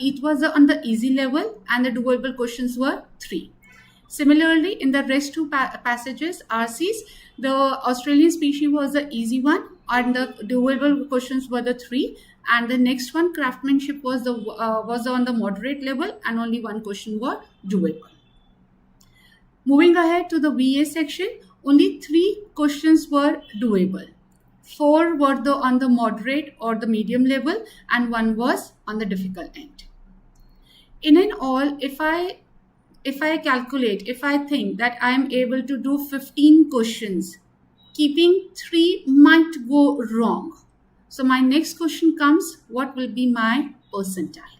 it was on the easy level, and the doable questions were 3. Similarly, in the rest two passages, RCs, the Australian species was the easy one, and the doable questions were the 3. And the next one, craftsmanship, was on the moderate level, and only 1 question was doable. Moving ahead to the VA section, only 3 questions were doable. 4 were on the moderate or the medium level, and 1 was on the difficult end. In all, if I calculate, if I think that I am able to do 15 questions, keeping 3 might go wrong. So my next question comes, what will be my percentile?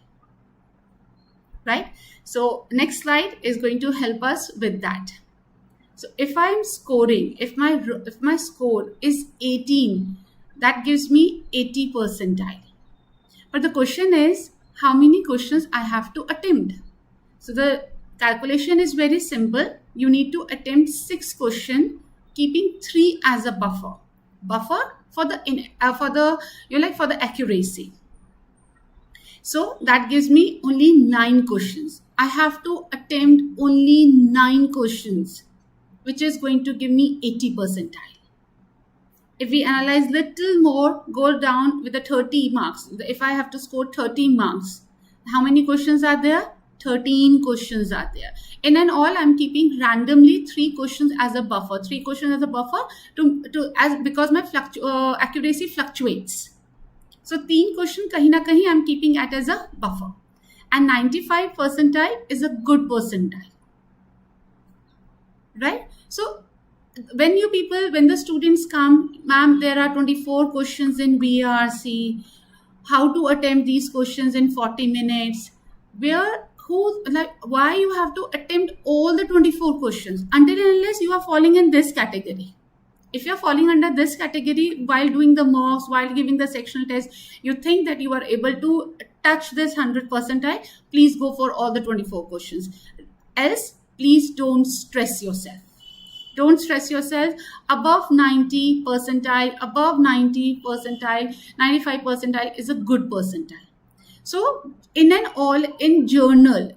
Right? So next slide is going to help us with that. So if I'm scoring, if my score is 18, that gives me 80 percentile. But the question is, how many questions I have to attempt? So the calculation is very simple. You need to attempt 6 questions, keeping 3 as a buffer for the accuracy. So that gives me only 9 questions. I have to attempt only 9 questions, which is going to give me 80 percentile. If we analyze little more, go down with the 30 marks. If I have to score 30 marks, how many questions are there? 13 questions are there. And then all, I'm keeping randomly 3 questions as a buffer. 3 questions as a buffer because my accuracy fluctuates. So 3 questions kahin na kahin I'm keeping it as a buffer. And 95 percentile is a good percentile. Right? So when the students come, ma'am, there are 24 questions in VARC. How to attempt these questions in 40 minutes? Why you have to attempt all the 24 questions until and unless you are falling in this category. If you're falling under this category while doing the mocks, while giving the sectional test, you think that you are able to touch this 100 percentile, please go for all the 24 questions. Else, please don't stress yourself. Don't stress yourself. Above 90 percentile, above 90 percentile, 95 percentile is a good percentile. So in journal,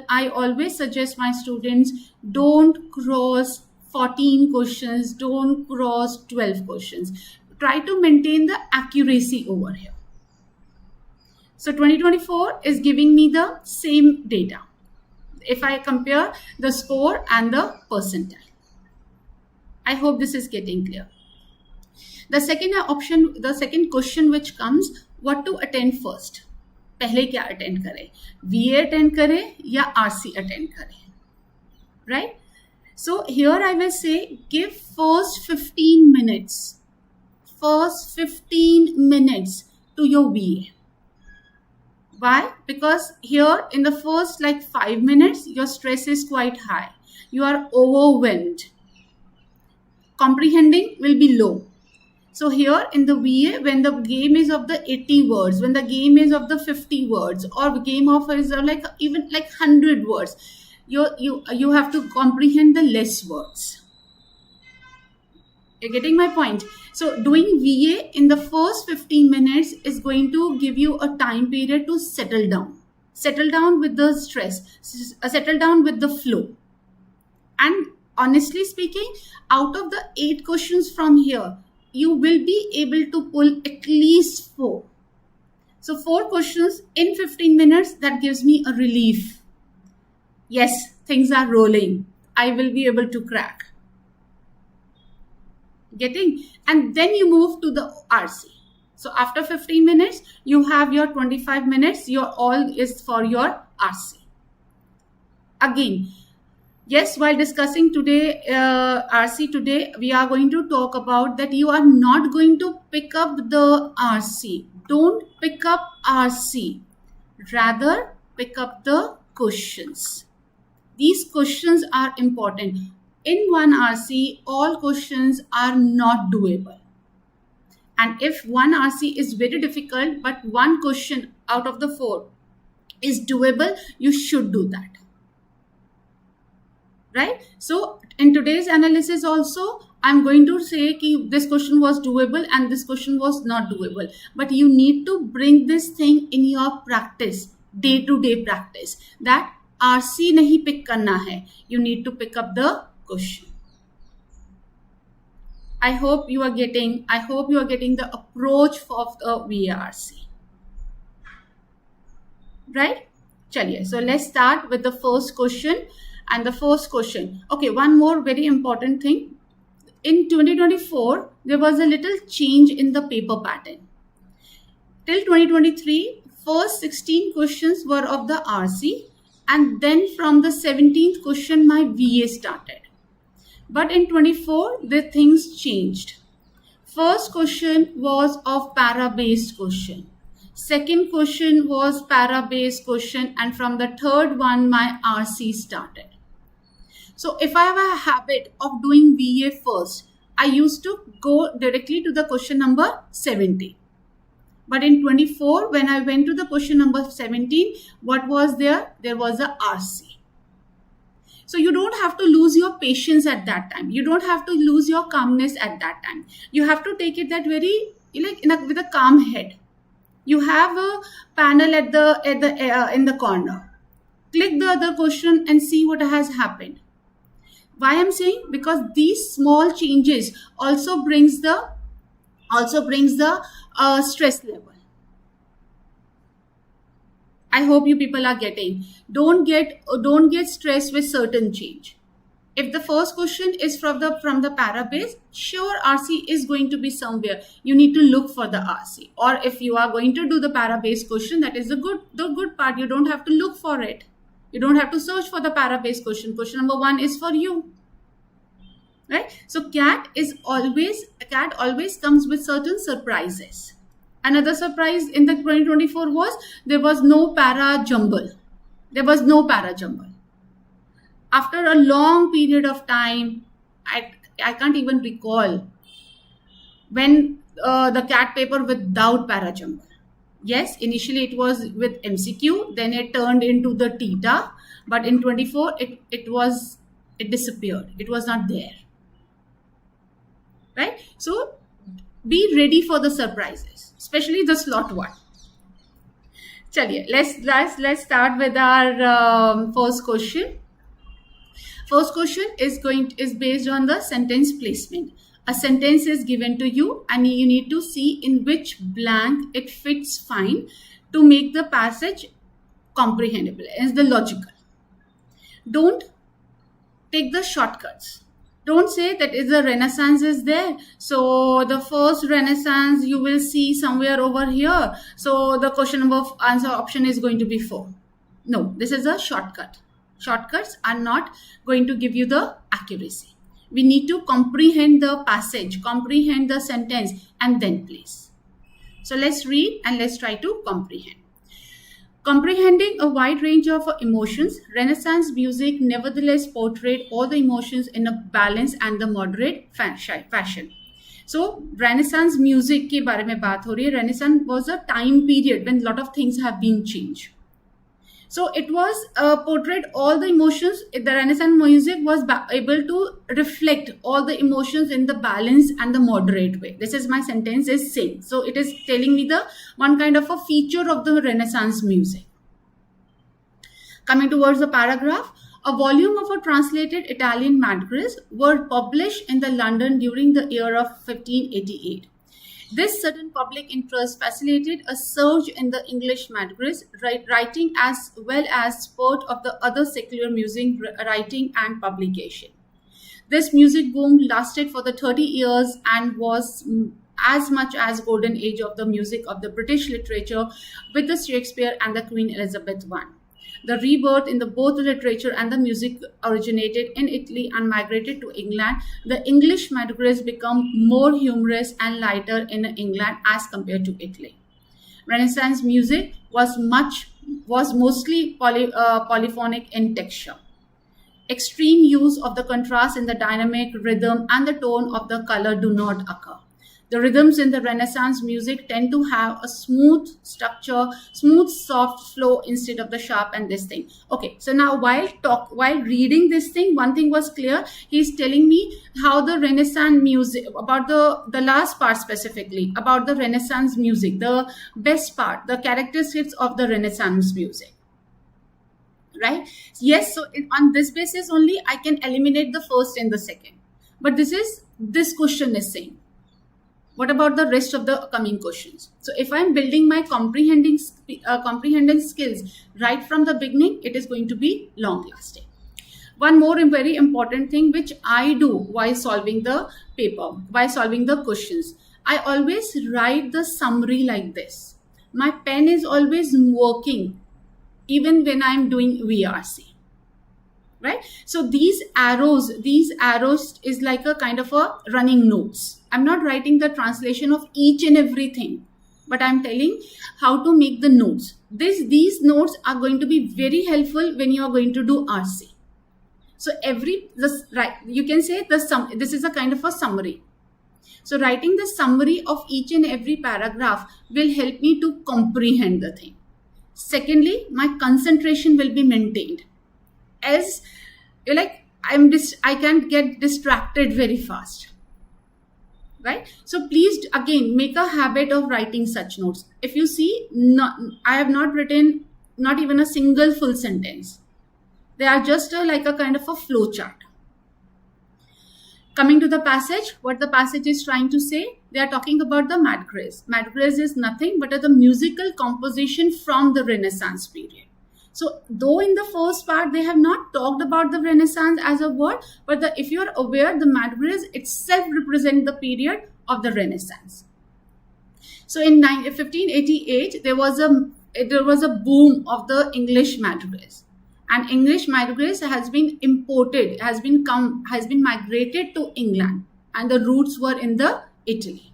I always suggest my students, don't cross 14 questions, don't cross 12 questions. Try to maintain the accuracy over here. So 2024 is giving me the same data if I compare the score and the percentile. I hope this is getting clear. The second question which comes, what to attend first? पहले क्या attend करें? VA attend करें या RC attend करें? Right? So here I will say, give first 15 minutes to your VA. Why? Because here in the first 5 minutes, your stress is quite high. You are overwhelmed. Comprehending will be low. So here in the VA, when the game is of the 80 words, when the game is of the 50 words, or game of is even 100 words, you have to comprehend the less words. You're getting my point? So doing VA in the first 15 minutes is going to give you a time period to settle down. Settle down with the stress, settle down with the flow. And honestly speaking, out of the 8 questions from here, you will be able to pull at least 4. So 4 questions in 15 minutes, that gives me a relief. Yes, things are rolling. I will be able to crack. Getting? And then you move to the RC. So after 15 minutes, you have your 25 minutes. Your all is for your RC. Again, yes, while discussing today, RC today, we are going to talk about that you are not going to pick up the RC. Don't pick up RC. Rather, pick up the questions. These questions are important. In one RC, all questions are not doable. And if one RC is very difficult, but one question out of the 4 is doable, you should do that. Right? So in today's analysis also, I'm going to say कि this question was doable and this question was not doable. But you need to bring this thing in your practice, day-to-day practice. That RC नहीं pick करना है. You need to pick up the question. I hope you are getting the approach of the VARC. Right? Chaliye. So let's start with the first question. And the first question. Okay, one more very important thing. In 2024, there was a little change in the paper pattern. Till 2023, first 16 questions were of the RC, and then from the 17th question, my VA started. But in 24, the things changed. First question was of para-based question. Second question was para-based question, and from the third one, my RC started. So if I have a habit of doing VA first, I used to go directly to the question number 17. But in 24, when I went to the question number 17, what was there? There was a RC. So you don't have to lose your patience at that time. You don't have to lose your calmness at that time. You have to take it that very, with a calm head. You have a panel in the corner. Click the other question and see what has happened. Why I'm saying? Because these small changes also brings the stress level. I hope you people are getting. Don't get stressed with certain change. If the first question is from the para base, sure RC is going to be somewhere. You need to look for the RC. Or if you are going to do the para base question, that is the good part. You don't have to look for it. You don't have to search for the para-based question. Question number 1 is for you. Right? So CAT always comes with certain surprises. Another surprise in the 2024 was there was no para jumble. After a long period of time, I can't even recall when the CAT paper without para jumble. Yes, initially it was with MCQ, then it turned into the theta, but in 24 it disappeared. It was not there. Right? So be ready for the surprises, especially the slot one. Chaliye, let's start with our first question. First question is based on the sentence placement. A sentence is given to you and you need to see in which blank it fits fine to make the passage comprehensible and the logical. Don't take the shortcuts. Don't say that the Renaissance is there. So the first Renaissance you will see somewhere over here. So the question number answer option is going to be 4. No, this is a shortcut. Shortcuts are not going to give you the accuracy. We need to comprehend the passage, comprehend the sentence, and then place. So let's read and let's try to comprehend. Comprehending a wide range of emotions, Renaissance music nevertheless portrayed all the emotions in a balanced and the moderate fashion. So Renaissance music के बारे में बात हो रही है. Renaissance was a time period when a lot of things have been changed. So it was portrayed all the emotions. The Renaissance music was able to reflect all the emotions in the balanced and the moderate way. This is my sentence is saying. So it is telling me the one kind of a feature of the Renaissance music. Coming towards the paragraph, a volume of a translated Italian madrigals were published in the London during the year of 1588. This sudden public interest facilitated a surge in the English madrigals writing as well as spurt of the other secular music writing and publication. This music boom lasted for the 30 years and was as much as golden age of the music of the British literature with the Shakespeare and the Queen Elizabeth I. The rebirth in both the literature and the music originated in Italy and migrated to England. The English madrigals become more humorous and lighter in England as compared to Italy. Renaissance music was mostly polyphonic in texture. Extreme use of the contrast in the dynamic rhythm and the tone of the color do not occur. The rhythms in the Renaissance music tend to have a smooth structure, smooth, soft flow instead of the sharp and this thing. Okay, so now while reading this thing, one thing was clear. He's telling me how the Renaissance music, about the last part specifically, about the Renaissance music, the best part, the characteristics of the Renaissance music. Right? Yes, so on this basis only I can eliminate the first and the second. But this question is saying. What about the rest of the coming questions? So if I'm building my comprehending skills right from the beginning, it is going to be long lasting. One more very important thing which I do while solving the paper, while solving the questions, I always write the summary like this. My pen is always working even when I'm doing VRC. Right? So these arrows is like a kind of a running notes. I'm not writing the translation of each and everything, but I'm telling how to make the notes. These notes are going to be very helpful when you are going to do RC. So you can say this is a kind of a summary. So writing the summary of each and every paragraph will help me to comprehend the thing. Secondly, my concentration will be maintained. As I can't get distracted very fast, right? So please again make a habit of writing such notes. If you see, I have not written not even a single full sentence. They are just like a kind of a flow chart. Coming to the passage, what the passage is trying to say, they are talking about the madrigals. Madrigals is nothing but the musical composition from the Renaissance period. So though in the first part, they have not talked about the Renaissance as a word, but if you are aware, the madrigals itself represent the period of the Renaissance. So in 1588, there was a boom of the English madrigals. And English madrigals has been imported, has been migrated to England, and the roots were in the Italy.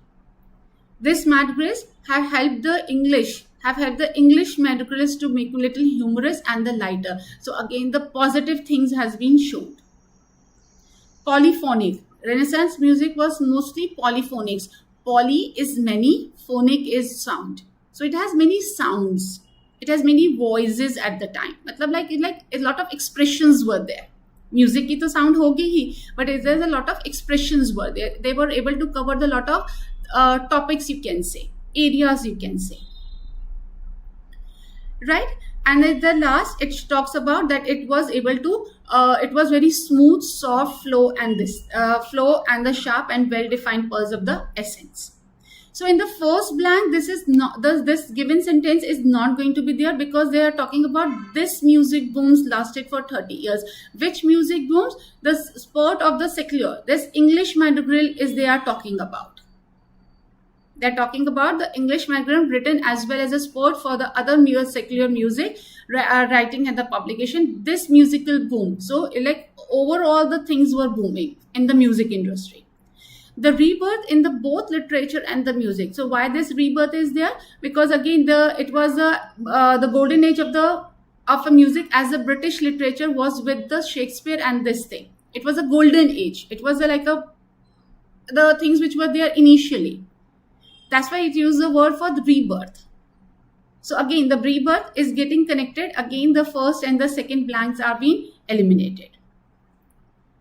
This madrigals have helped the English madrigals to make a little humorous and the lighter. So again, the positive things has been shown. Polyphonic. Renaissance music was mostly polyphonics. Poly is many, phonic is sound. So it has many sounds. It has many voices at the time. Like a lot of expressions were there. Music ki to sound hogi hi, but there's a lot of expressions were there. They were able to cover the lot of topics, you can say, areas, you can say. Right? And at the last, it talks about that it was able to, it was very smooth, soft flow, and flow and the sharp and well-defined pulse of the essence. So in the first blank, this given sentence is not going to be there because they are talking about this music booms lasted for 30 years. Which music booms? The spurt of the secular. This English madrigal is they are talking about. They're talking about the English madrigal written as well as a spurt for the other secular music writing and the publication. This musical boom. So like overall the things were booming in the music industry. The rebirth in the both literature and the music. So why this rebirth is there? Because again, it was the golden age of a music as the British literature was with the Shakespeare and this thing. It was a golden age. It was the things which were there initially. That's why it used the word for the rebirth. So again, the rebirth is getting connected. Again, the first and the second blanks are being eliminated.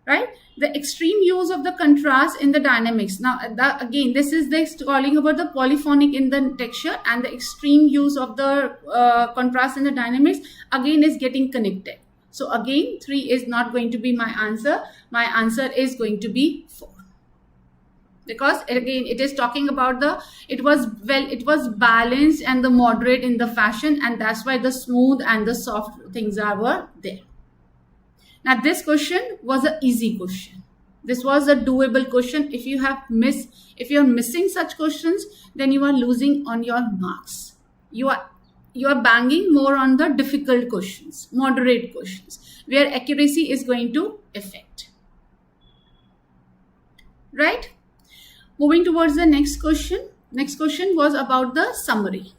Right? The extreme use of the contrast in the dynamics. Now, again, this is calling about the polyphonic in the texture, and the extreme use of the contrast in the dynamics again is getting connected. So again, 3 is not going to be my answer. My answer is going to be 4. Because again, it is talking about it was balanced and the moderate in the fashion, and that's why the smooth and the soft things were there. Now, this question was an easy question. This was a doable question. If you're missing such questions, then you are losing on your marks. You are banging more on the difficult questions, moderate questions, where accuracy is going to affect. Right? Moving towards the next question. Next question was about the summary.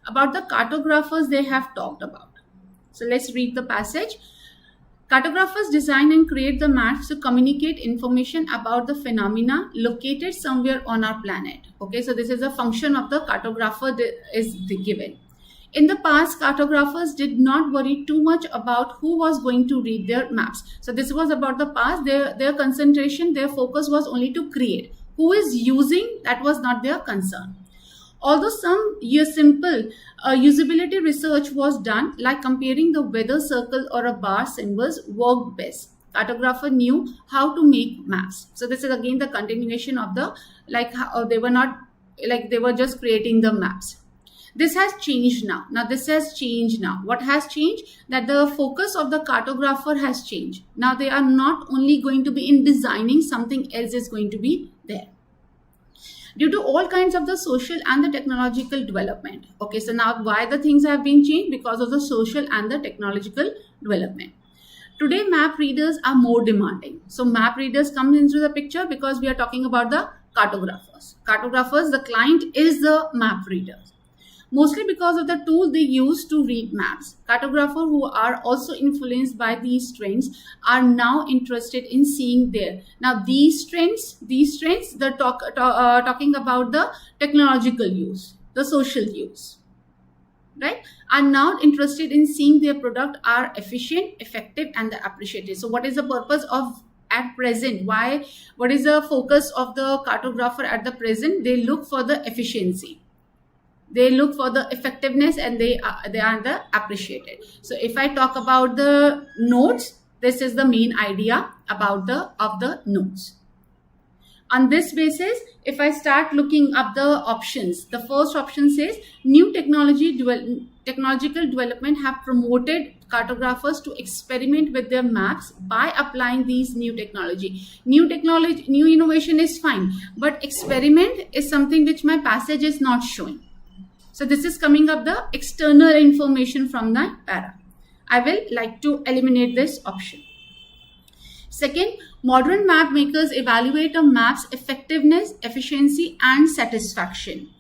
About the cartographers they have talked about. So let's read the passage. Cartographers design and create the maps to communicate information about the phenomena located somewhere on our planet. Okay, so this is a function of the cartographer is given. In the past, cartographers did not worry too much about who was going to read their maps. So this was about the past. Their concentration, their focus was only to create. Who is using, that was not their concern. Although some simple usability research was done, like comparing the weather circle or a bar symbols worked best. Cartographer knew how to make maps. So this is again the continuation of the, like, how they were not, like, they were just creating the maps. This has changed now. Now this has changed now. What has changed? That the focus of the cartographer has changed. Now they are not only going to be in designing, something else is going to be there. Due to all kinds of the social and the technological development. Okay, so now why the things have been changed? Because of the social and the technological development. Today, map readers are more demanding. So map readers come into the picture because we are talking about the cartographers. Cartographers, the client is the map readers. Mostly because of the tool they use to read maps. Cartographers who are also influenced by these trends are now interested in seeing there. Now these trends, they're talking about the technological use, the social use, right? Are now interested in seeing their product are efficient, effective, and appreciated. So what is the purpose of at present? What is the focus of the cartographer at the present? They look for the efficiency. They look for the effectiveness, and they are the appreciated. So if I talk about the notes, this is the main idea about the notes. On this basis, if I start looking up the options, the first option says new technological development have promoted cartographers to experiment with their maps by applying these new technology. New innovation is fine, but experiment is something which my passage is not showing. So this is coming up the external information from the para. I will like to eliminate this option. Second, modern map makers evaluate a map's effectiveness, efficiency, and satisfaction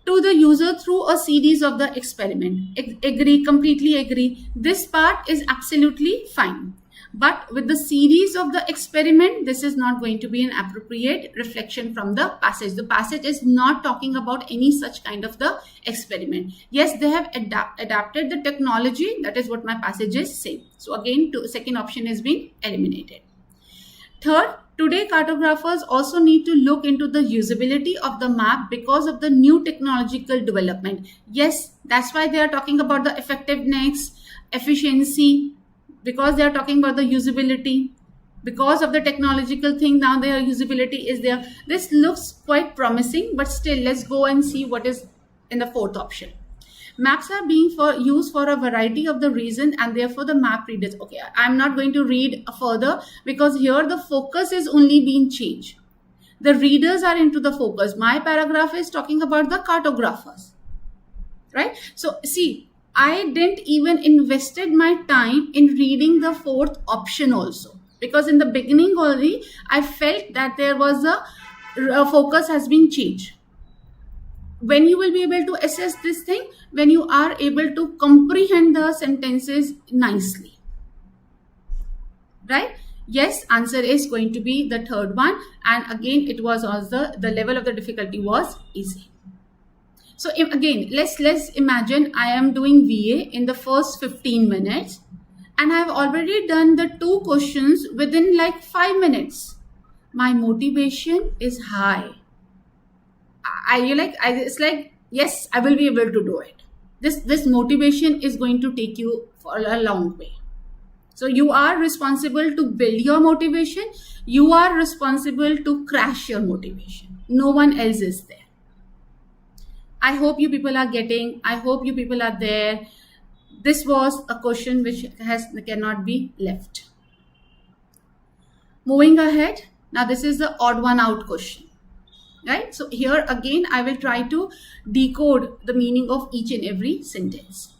to the user through a series of the experiment. Agree, completely agree. This part is absolutely fine. But with the series of the experiment, this is not going to be an appropriate reflection from the passage. The passage is not talking about any such kind of the experiment. Yes, they have adapted the technology. That is what my passage is saying. So again, second option is being eliminated. Third, today cartographers also need to look into the usability of the map because of the new technological development. Yes, that's why they are talking about the effectiveness, efficiency, because they are talking about the usability. Because of the technological thing, now their usability is there. This looks quite promising, but still let's go and see what is in the fourth option. Maps are being used for a variety of the reasons, and therefore the map readers. Okay, I'm not going to read further because here the focus is only being changed. The readers are into the focus. My paragraph is talking about the cartographers, right? So see, I didn't even invested my time in reading the fourth option also, because in the beginning already I felt that there was a focus has been changed. When you will be able to assess this thing, when you are able to comprehend the sentences nicely, right? Yes, answer is going to be the third one. And again, it was also the level of the difficulty was easy. So again, let's imagine I am doing VA in the first 15 minutes and I have already done the 2 questions within like 5 minutes. My motivation is high. It's like, yes, I will be able to do it. This motivation is going to take you for a long way. So you are responsible to build your motivation. You are responsible to crash your motivation. No one else is there. I hope you people are getting, I hope you people are there. This was a question which cannot be left. Moving ahead, now this is the odd one out question, right? So here again, I will try to decode the meaning of each and every sentence.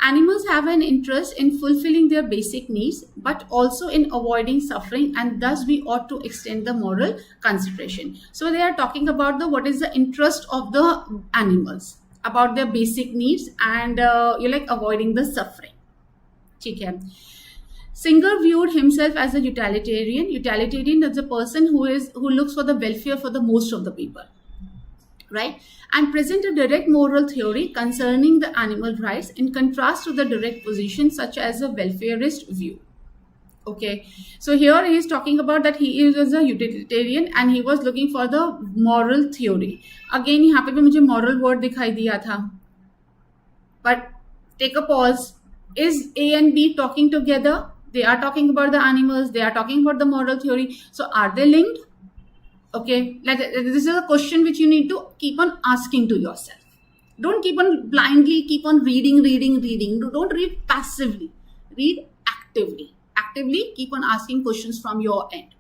Animals have an interest in fulfilling their basic needs, but also in avoiding suffering, and thus we ought to extend the moral consideration. So they are talking about what is the interest of the animals, about their basic needs and avoiding the suffering. Okay. Singer viewed himself as a utilitarian. Utilitarian is a person who looks for the welfare for the most of the people, right? And present a direct moral theory concerning the animal rights in contrast to the direct position such as a welfarist view. Okay, so here he is talking about that he is a utilitarian and he was looking for the moral theory. Again, यहाँ पे भी मुझे moral word दिखाई दिया था. But take a pause. Is A and B talking together? They are talking about the animals. They are talking about the moral theory. So are they linked? Okay, this is a question which you need to keep on asking to yourself. Don't keep on blindly keep on reading. Don't read passively. Read actively. Actively keep on asking questions from your end.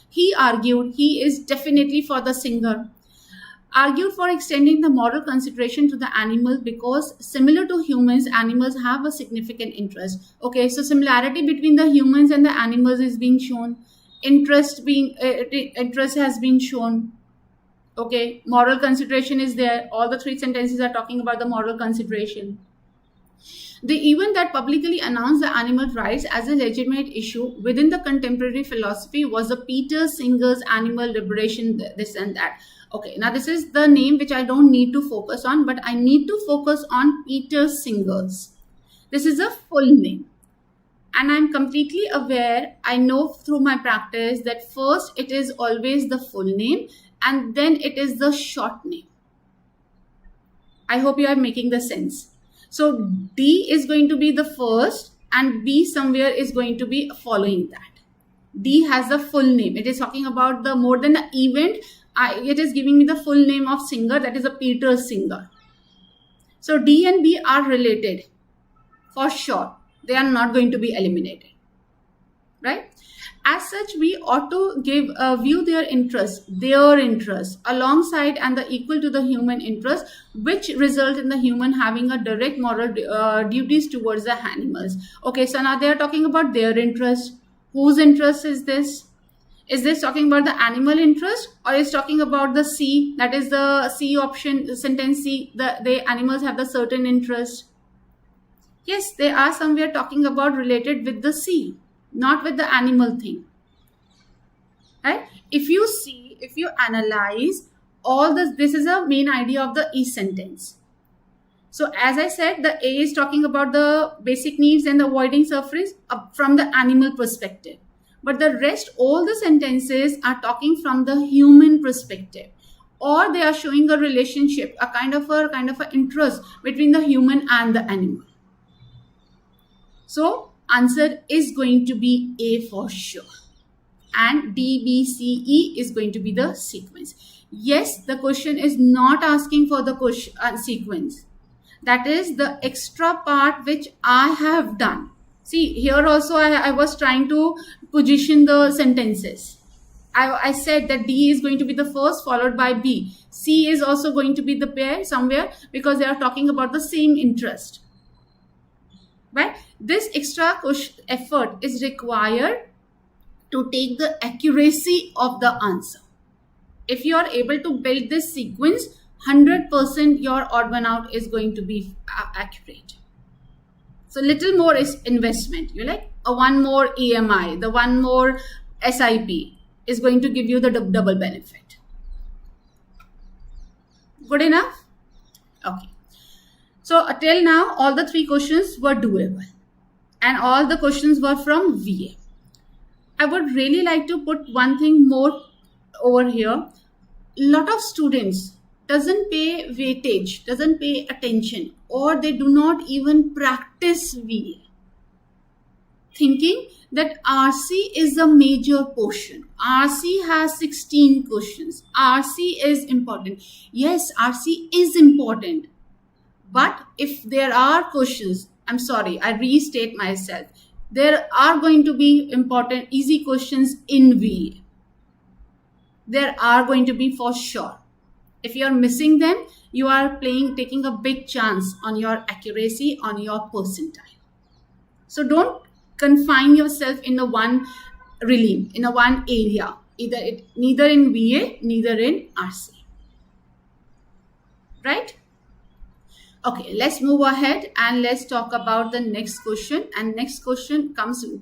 He argued, he is definitely for the singer, argued for extending the moral consideration to the animal because similar to humans, animals have a significant interest. Okay, so similarity between the humans and the animals is being shown. Interest has been shown. Okay, moral consideration is there. All the three sentences are talking about the moral consideration. The event that publicly announced the animal rights as a legitimate issue within the contemporary philosophy was the Peter Singer's Animal Liberation, this and that. Okay, now this is the name which I don't need to focus on, but I need to focus on Peter Singer's. This is a full name. And I'm completely aware, I know through my practice that first it is always the full name and then it is the short name. I hope you are making the sense. So D is going to be the first and B somewhere is going to be following that. D has the full name. It is talking about the more than the event. It is giving me the full name of singer, that is a Peter Singer. So D and B are related for sure. They are not going to be eliminated, right? As such, we ought to view their interest alongside and the equal to the human interest, which result in the human having a direct moral duties towards the animals. Okay, so now they are talking about their interest. Whose interest is this? Is this talking about the animal interest or is talking about the C? That is the C option, sentence C. The animals have the certain interest. Yes, they are somewhere talking about related with the C, not with the animal thing. Right? If you see, if you analyze all this is a main idea of the E sentence. So as I said, the A is talking about the basic needs and the avoiding suffering from the animal perspective. But the rest, all the sentences are talking from the human perspective, or they are showing a relationship, a kind of a interest between the human and the animal. So answer is going to be A for sure. And D, B, C, E is going to be the sequence. Yes, the question is not asking for the question, sequence. That is the extra part which I have done. See, here also I was trying to position the sentences. I said that D is going to be the first followed by B. C is also going to be the pair somewhere because they are talking about the same interest. Right? This extra effort is required to take the accuracy of the answer. If you are able to build this sequence, 100% your odd one out is going to be accurate. So little more is investment. You like a one more EMI, the one more SIP is going to give you the double benefit. Good enough? Okay. So till now, all the three questions were doable and all the questions were from VA. I would really like to put one thing more over here. Lot of students doesn't pay weightage, doesn't pay attention, or they do not even practice VA, thinking that RC is a major portion. RC has 16 questions. RC is important. Yes, RC is important. But if there are questions, I'm sorry, I restate myself. There are going to be important, easy questions in VA. There are going to be for sure. If you are missing them, you are taking a big chance on your accuracy, on your percentile. So don't confine yourself in a one realm, in a one area, neither in VA, neither in RC. Right? Okay, let's move ahead and let's talk about the next question. And next question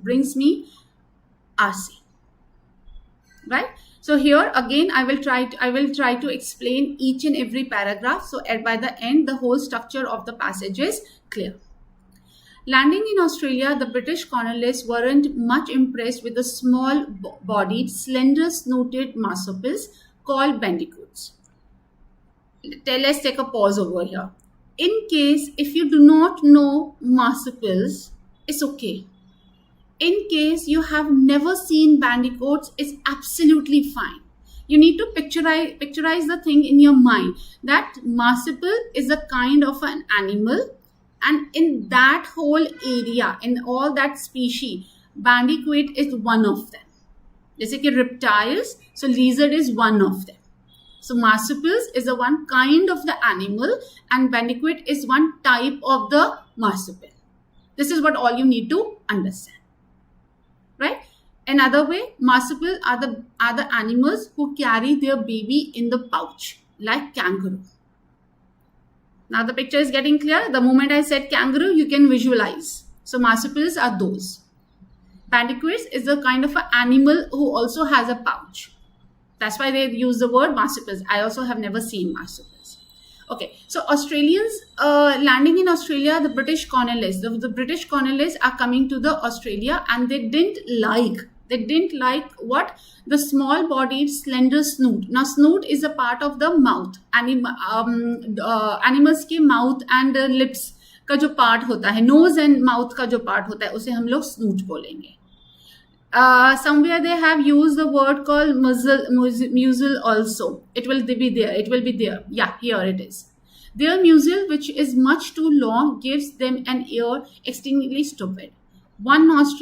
brings me RC, right? So here again, I will try to explain each and every paragraph. So by the end, the whole structure of the passage is clear. Landing in Australia, the British colonists weren't much impressed with the small-bodied, slender-snouted marsupials called bandicoots. Let's take a pause over here. In case if you do not know marsupials, it's okay. In case you have never seen bandicoots, it's absolutely fine. You need to picturize the thing in your mind that marsupial is a kind of an animal, and in that whole area, in all that species, bandicoot is one of them. जैसे कि reptiles, so lizard is one of them. So marsupials is a one kind of the animal, and bandicoot is one type of the marsupial. This is what all you need to understand, right? Another way, marsupial are the animals who carry their baby in the pouch, like kangaroo. Now the picture is getting clear. The moment I said kangaroo, you can visualize. So marsupials are those. Bandicoots is a kind of an animal who also has a pouch. That's why they use the word marsupials. I also have never seen marsupials. Okay, so Australians landing in Australia, the British colonists. The British colonists are coming to the Australia, and they didn't like what? The small-bodied, slender snoot. Now, snoot is a part of the mouth. Animals के mouth and lips का जो part होता है, nose and mouth का जो part होता है, उसे हम लोग snoot बोलेंगे. Somewhere they have used the word called muzzle also. It will be there. Yeah, here it is. Their muzzle, which is much too long, gives them an ear extremely stupid. One naturalist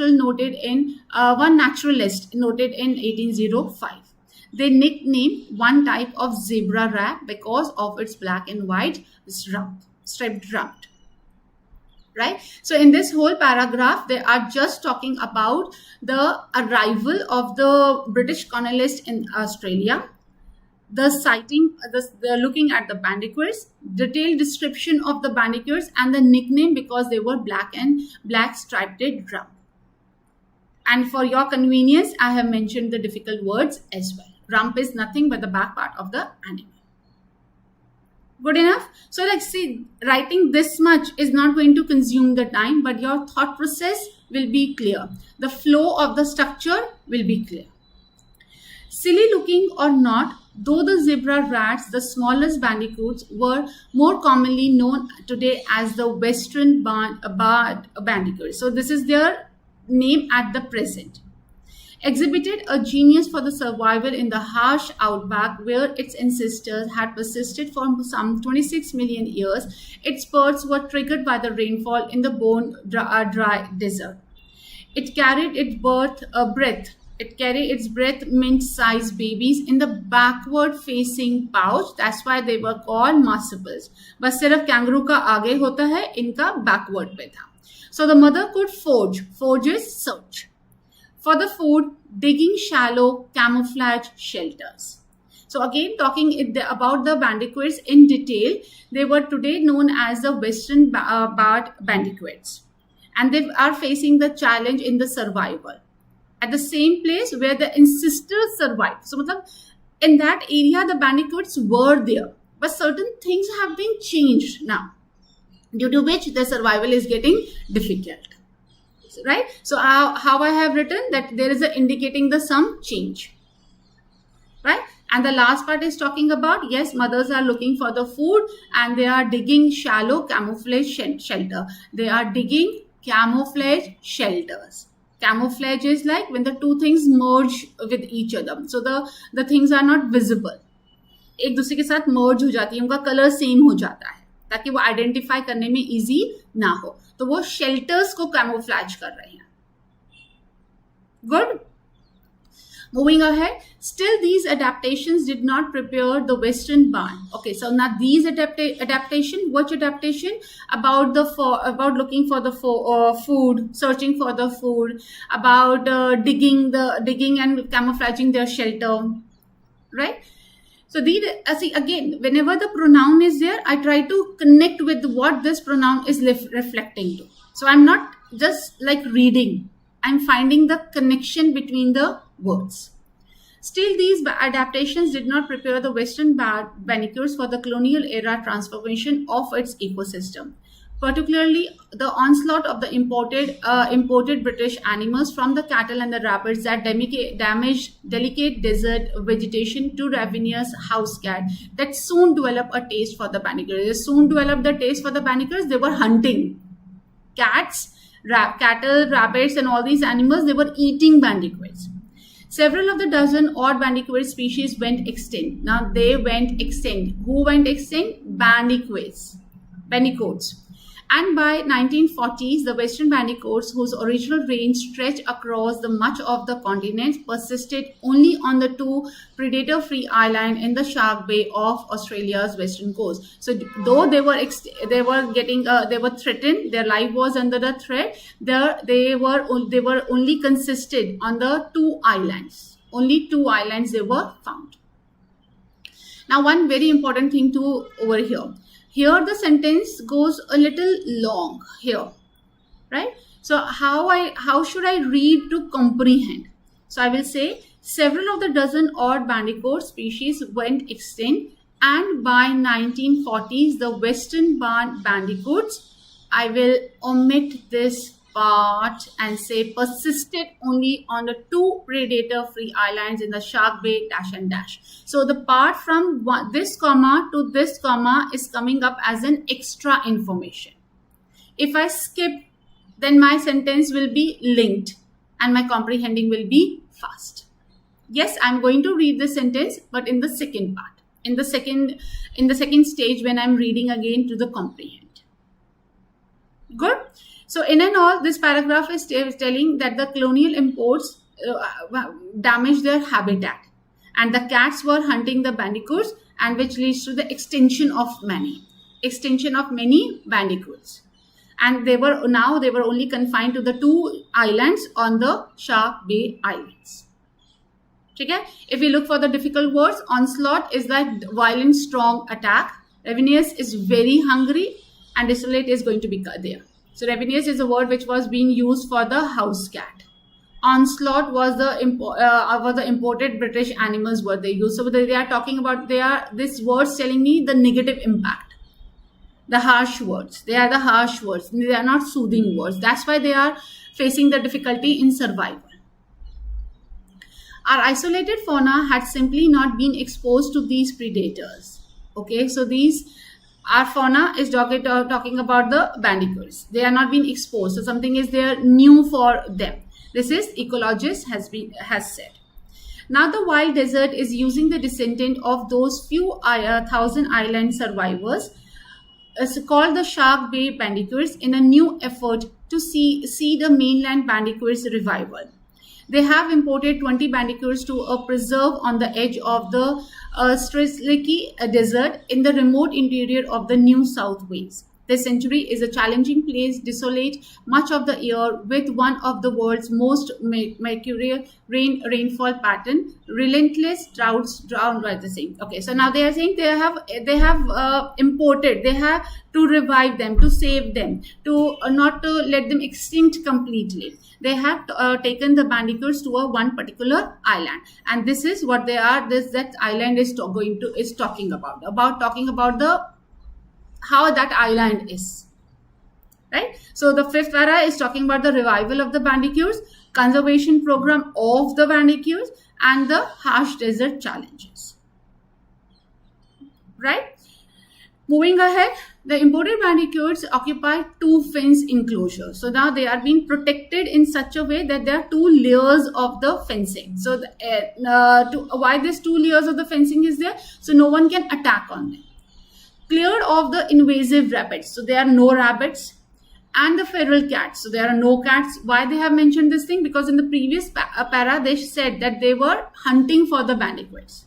noted in 1805. They nicknamed one type of zebra rat because of its black and white striped rump. Right? So in this whole paragraph, they are just talking about the arrival of the British colonists in Australia, the sighting, the looking at the bandicoots, detailed description of the bandicoots, and the nickname because they were black striped rump. And for your convenience, I have mentioned the difficult words as well. Rump is nothing but the back part of the animal. Good enough? So like see, writing this much is not going to consume the time, but your thought process will be clear. The flow of the structure will be clear. Silly looking or not, though the zebra rats, the smallest bandicoots, were more commonly known today as the Western bandicoot. So this is their name at the present. Exhibited a genius for the survival in the harsh outback where its ancestors had persisted for some 26 million years. Its births were triggered by the rainfall in the bone dry desert. It carried its breath mint-sized babies in the backward-facing pouch. That's why they were called marsupials. बस सिर्फ kangaroo का आगे होता है, इनका backward पे था. So the mother could forage is search. For the food, digging shallow camouflage shelters. So again, talking about the bandicoots in detail, they were today known as the Western barred bandicoots. And they are facing the challenge in the survival. At the same place where the ancestors survived. So in that area, the bandicoots were there. But certain things have been changed now, due to which the survival is getting difficult. Right? So how I have written that there is indicating the some change. Right? And the last part is talking about, yes, mothers are looking for the food and they are digging shallow camouflage shelter. They are digging camouflage shelters. Camouflage is like when the two things merge with each other. So the things are not visible. एक दूसरे के साथ merge हो जाती है, उनका color same हो जाता है, ताकि वो आइडेंटिफाई करने में इजी ना हो. तो वो शेल्टर्स को कैमोफ्लैज कर रहे हैं. Good. Moving ahead, still these adaptations did not prepare the Western barn. Okay, so now these adaptation, which adaptation? About looking for the food, searching for the food, about digging and camouflaging their shelter, right? So these, see, again, whenever the pronoun is there, I try to connect with what this pronoun is reflecting to. So I'm not just like reading, I'm finding the connection between the words. Still, these adaptations did not prepare the Western Bandicoot for the colonial era transformation of its ecosystem. Particularly, the onslaught of the imported British animals from the cattle and the rabbits that damaged delicate desert vegetation to ravenous house cat that soon developed a taste for the Bandicoot. They soon developed the taste for the Bandicoot. They were hunting cats, cattle, rabbits, and all these animals. They were eating bandicoots. Several of the dozen odd bandicoot species went extinct. Now they went extinct. Who went extinct? Bandicoots. And by 1940s, the Western bandicoots, whose original range stretched across the much of the continent, persisted only on the two predator-free islands in the Shark Bay of Australia's western coast. So, though they were threatened, their life was under the threat. They were only consisted on the two islands. Only two islands they were found. Now, one very important thing to over here. Here the sentence goes a little long here, right? So how should I read to comprehend? So I will say several of the dozen odd bandicoot species went extinct, and by 1940s the Western bandicoots, I will omit this part and say persisted only on the two predator-free islands in the Shark Bay -- So the part from this comma to this comma is coming up as an extra information. If I skip, then my sentence will be linked and my comprehending will be fast. Yes, I'm going to read the sentence, but in the second part, in the second stage when I'm reading again to the comprehend. Good. So in and all, this paragraph is telling that the colonial imports damaged their habitat, and the cats were hunting the bandicoots, and which leads to the extinction of many bandicoots. And they were only confined to the two islands on the Shark Bay Islands. Okay? If we look for the difficult words, onslaught is like violent, strong attack. Ravenous is very hungry, and desolate is going to be there. So ravenous is a word which was being used for the house cat. Onslaught was the imported British animals were they used. So they are talking about this words telling me the negative impact, the harsh words. They are the harsh words. They are not soothing words. That's why they are facing the difficulty in survival. Our isolated fauna had simply not been exposed to these predators. Okay, so our fauna is talking about the bandicoots. They are not being exposed. So something is there new for them. This is ecologist has said. Now the wild desert is using the descendant of those few thousand island survivors, called the Shark Bay Bandicoots, in a new effort to see the mainland bandicoots revival. They have imported 20 bandicoots to a preserve on the edge of the Strzelecki Desert in the remote interior of the New South Wales. This sanctuary is a challenging place, desolate much of the year, with one of the world's most mercurial rainfall pattern, relentless droughts drowned by the same. Okay, so now they are saying they have imported, they have to revive them, to save them, to not to let them extinct completely. They have taken the bandicoots to one particular island, and this is what they are. That island is talking about how that island is, right? So the fifth para is talking about the revival of the bandicoots, conservation program of the bandicoots, and the harsh desert challenges, right? Moving ahead, the imported bandicoots occupy two fence enclosures. So now they are being protected in such a way that there are two layers of the fencing. So why these two layers of the fencing is there? So no one can attack on them. Cleared of the invasive rabbits. So there are no rabbits, and the feral cats. So there are no cats. Why they have mentioned this thing? Because in the previous para they said that they were hunting for the bandicoots.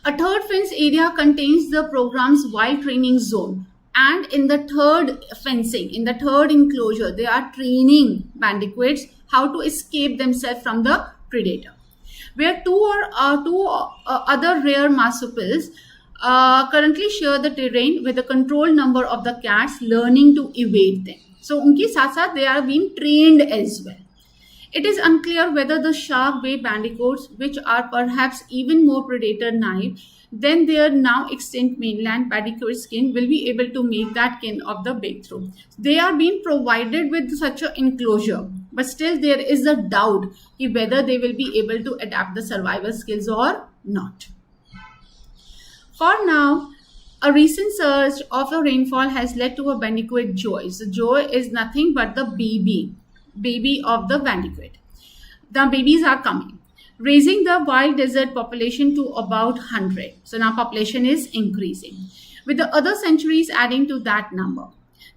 A third fence area contains the program's wild training zone, and in the third fencing, in the third enclosure, they are training bandicoots how to escape themselves from the predator. where two other rare marsupials currently share the terrain with a controlled number of the cats learning to evade them. So उनके साथ साथ they are being trained as well. It is unclear whether the shark-bay bandicoots, which are perhaps even more predator-naive than their now extinct mainland bandicoot skin, will be able to make that kind of the breakthrough. They are being provided with such an enclosure, but still there is a doubt whether they will be able to adapt the survival skills or not. For now, a recent surge of the rainfall has led to a bandicoot joy. So joy is nothing but the baby of the bandicoot. The babies are coming, raising the wild desert population to about 100. So now population is increasing, with the other centuries adding to that number.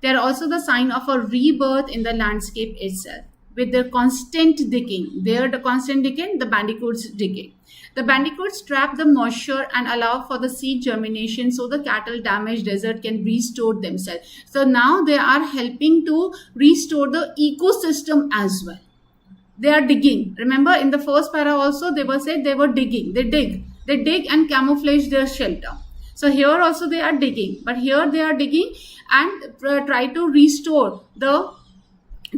They are also the sign of a rebirth in the landscape itself, with their constant digging. The bandicoots digging. The bandicoots trap the moisture and allow for the seed germination so the cattle damaged desert can restore themselves. So now they are helping to restore the ecosystem as well. They are digging. Remember in the first para also they were said they were digging. They dig and camouflage their shelter. So here also they are digging, but here they are digging and try to restore the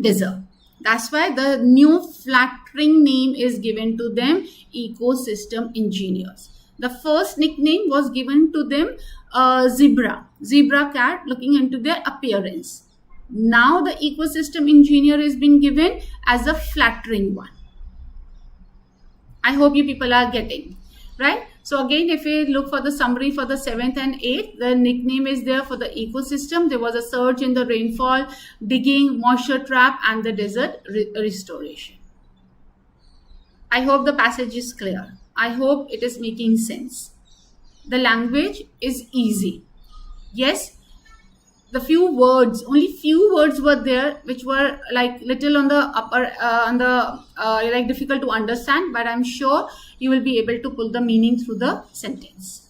desert. That's why the new flattering name is given to them, ecosystem engineers. The first nickname was given to them, zebra cat, looking into their appearance. Now the ecosystem engineer is being given as a flattering one. I hope you people are getting, right? So again, if we look for the summary for the 7th and 8th, the nickname is there for the ecosystem. There was a surge in the rainfall, digging, moisture trap, and the desert restoration. I hope the passage is clear. I hope it is making sense. The language is easy. Yes, the only few words were there which were like little on the upper, like difficult to understand, but I'm sure you will be able to pull the meaning through the sentence.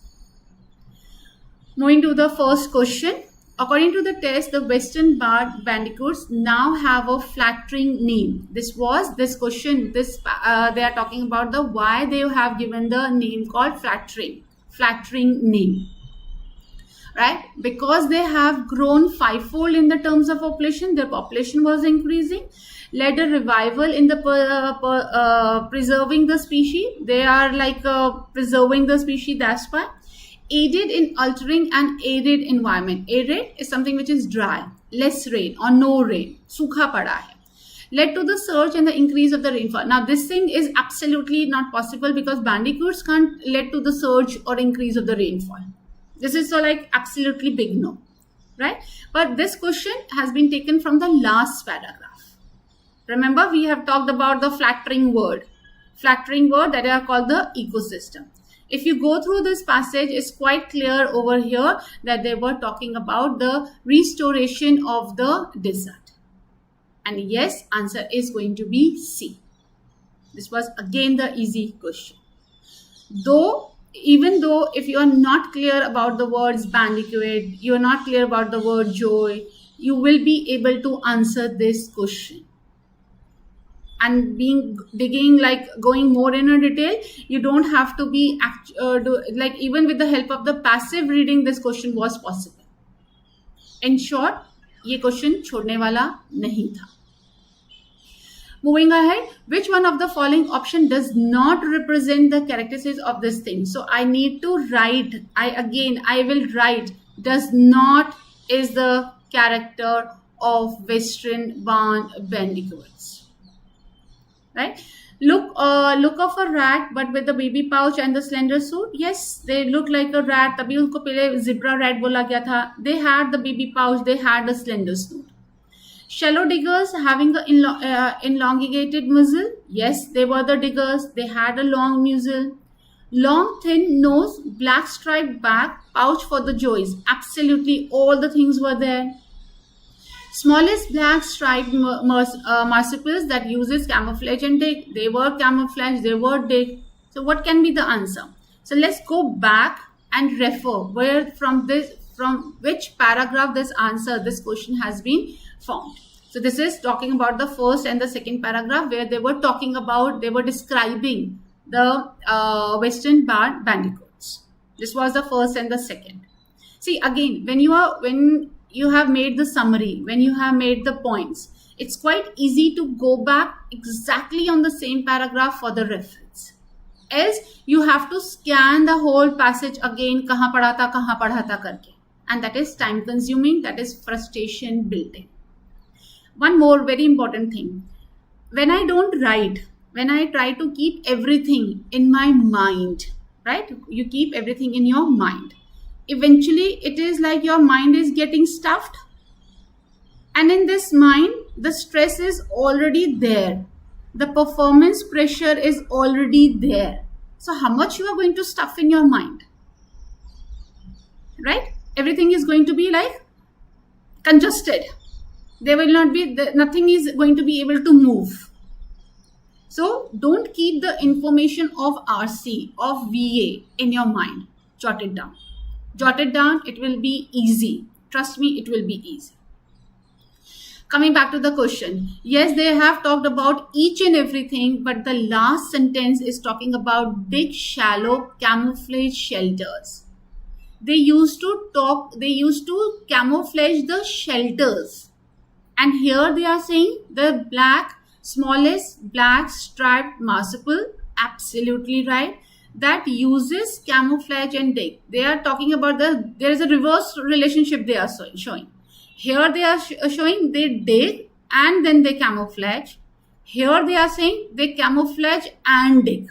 Moving to the first question. According to the test, the western barred bandicoots now have a flattering name. This question, they are talking about the why they have given the name called flattering name. Right? Because they have grown fivefold in the terms of population, their population was increasing, led a revival in the preserving the species. They are like preserving the species, that's why. Aided in altering an arid environment. Arid is something which is dry, less rain or no rain, सूखा पड़ा है. Led to the surge and the increase of the rainfall. Now this thing is absolutely not possible because bandicoots can't lead to the surge or increase of the rainfall. This is so like absolutely big no, right? But this question has been taken from the last paragraph. Remember, we have talked about the flattering word that are called the ecosystem. If you go through this passage, it's quite clear over here that they were talking about the restoration of the desert. And yes, answer is going to be C. This was again the easy question. Even though if you are not clear about the words bandicoot, you are not clear about the word joy, you will be able to answer this question. And digging, like going more in a detail, you don't have to be like even with the help of the passive reading, this question was possible. In short, ये question छोड़ने वाला नहीं था. Moving ahead, which one of the following option does not represent the characteristics of this thing? So I need to write, I will write does not is the character of Western barred bandicoots. Right? Look of a rat, but with the baby pouch and the slender suit. Yes, they look like a rat. तभी उनको पहले zebra rat बोला गया था. They had the baby pouch. They had a slender suit. Shallow diggers having an elongated muzzle. Yes, they were the diggers. They had a long muzzle. Long, thin nose, black striped back, pouch for the joys. Absolutely all the things were there. Smallest black striped marsupials that uses camouflage and dig. They were camouflage, they were dig. So what can be the answer? So let's go back and refer from which paragraph this question has been formed. So this is talking about the first and the second paragraph where they were describing the Western bar bandicoots. This was the first and the second. See, again, when you have made the summary, when you have made the points, it's quite easy to go back exactly on the same paragraph for the reference. Else, you have to scan the whole passage again, kahan padha tha karke. And that is time consuming, that is frustration building. One more very important thing. When I don't write, when I try to keep everything in my mind, right? You keep everything in your mind. Eventually, it is like your mind is getting stuffed. And in this mind, the stress is already there. The performance pressure is already there. So how much you are going to stuff in your mind? Right? Everything is going to be like congested. There will not be, nothing is going to be able to move. So don't keep the information of RC, of VA in your mind. Jot it down. Jot it down. It will be easy. Trust me, it will be easy. Coming back to the question. Yes, they have talked about each and everything, but the last sentence is talking about dig shallow camouflage shelters. They used to camouflage the shelters. And here they are saying the smallest black striped marsupial, absolutely right, that uses camouflage and dig. They are talking about there is a reverse relationship they are showing. Here they are showing they dig and then they camouflage. Here they are saying they camouflage and dig.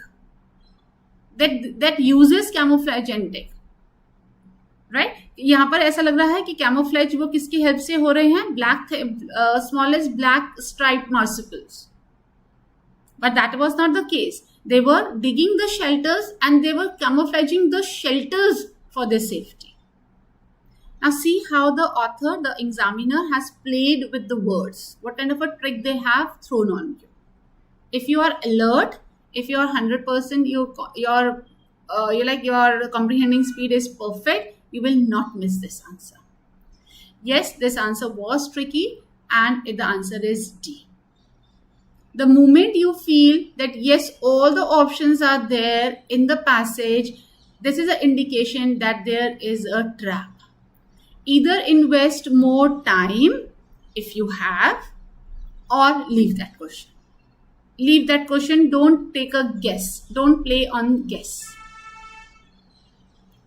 That uses camouflage and dig. Right यहाँ पर ऐसा लग रहा है कि camouflage वो किसकी help से हो रहे हैं, black smallest black stripe marsupials. But that was not the case. They were digging the shelters and they were camouflaging the shelters for their safety. Now see how the author, the examiner, has played with the words. What kind of a trick they have thrown on you. If you are alert, if you are 100%, your comprehending speed is perfect, you will not miss this answer. Yes, this answer was tricky and the answer is D. The moment you feel that yes, all the options are there in the passage, this is an indication that there is a trap. Either invest more time if you have, or leave that question. Leave that question. Don't take a guess. Don't play on guess.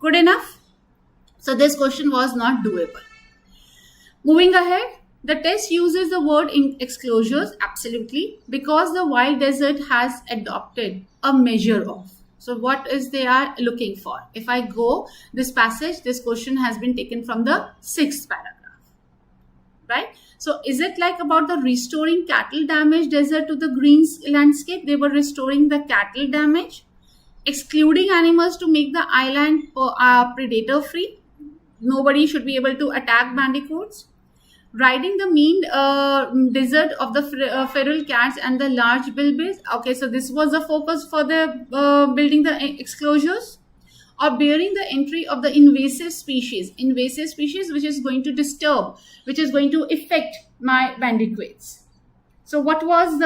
Good enough? So this question was not doable. Moving ahead, the test uses the word in exclosures, absolutely, because the wild desert has adopted a measure of. So what is they are looking for? If I go this passage, this question has been taken from the 6th paragraph, right? So is it like about the restoring cattle damaged desert to the green landscape? They were restoring the cattle damage, excluding animals to make the island predator free. Nobody should be able to attack bandicoots. Riding the mean desert of the feral cats and the large bilbies. Okay, so this was the focus for the building the exclosures. Or bearing the entry of the invasive species which is going to disturb, which is going to affect my bandicoots. So what was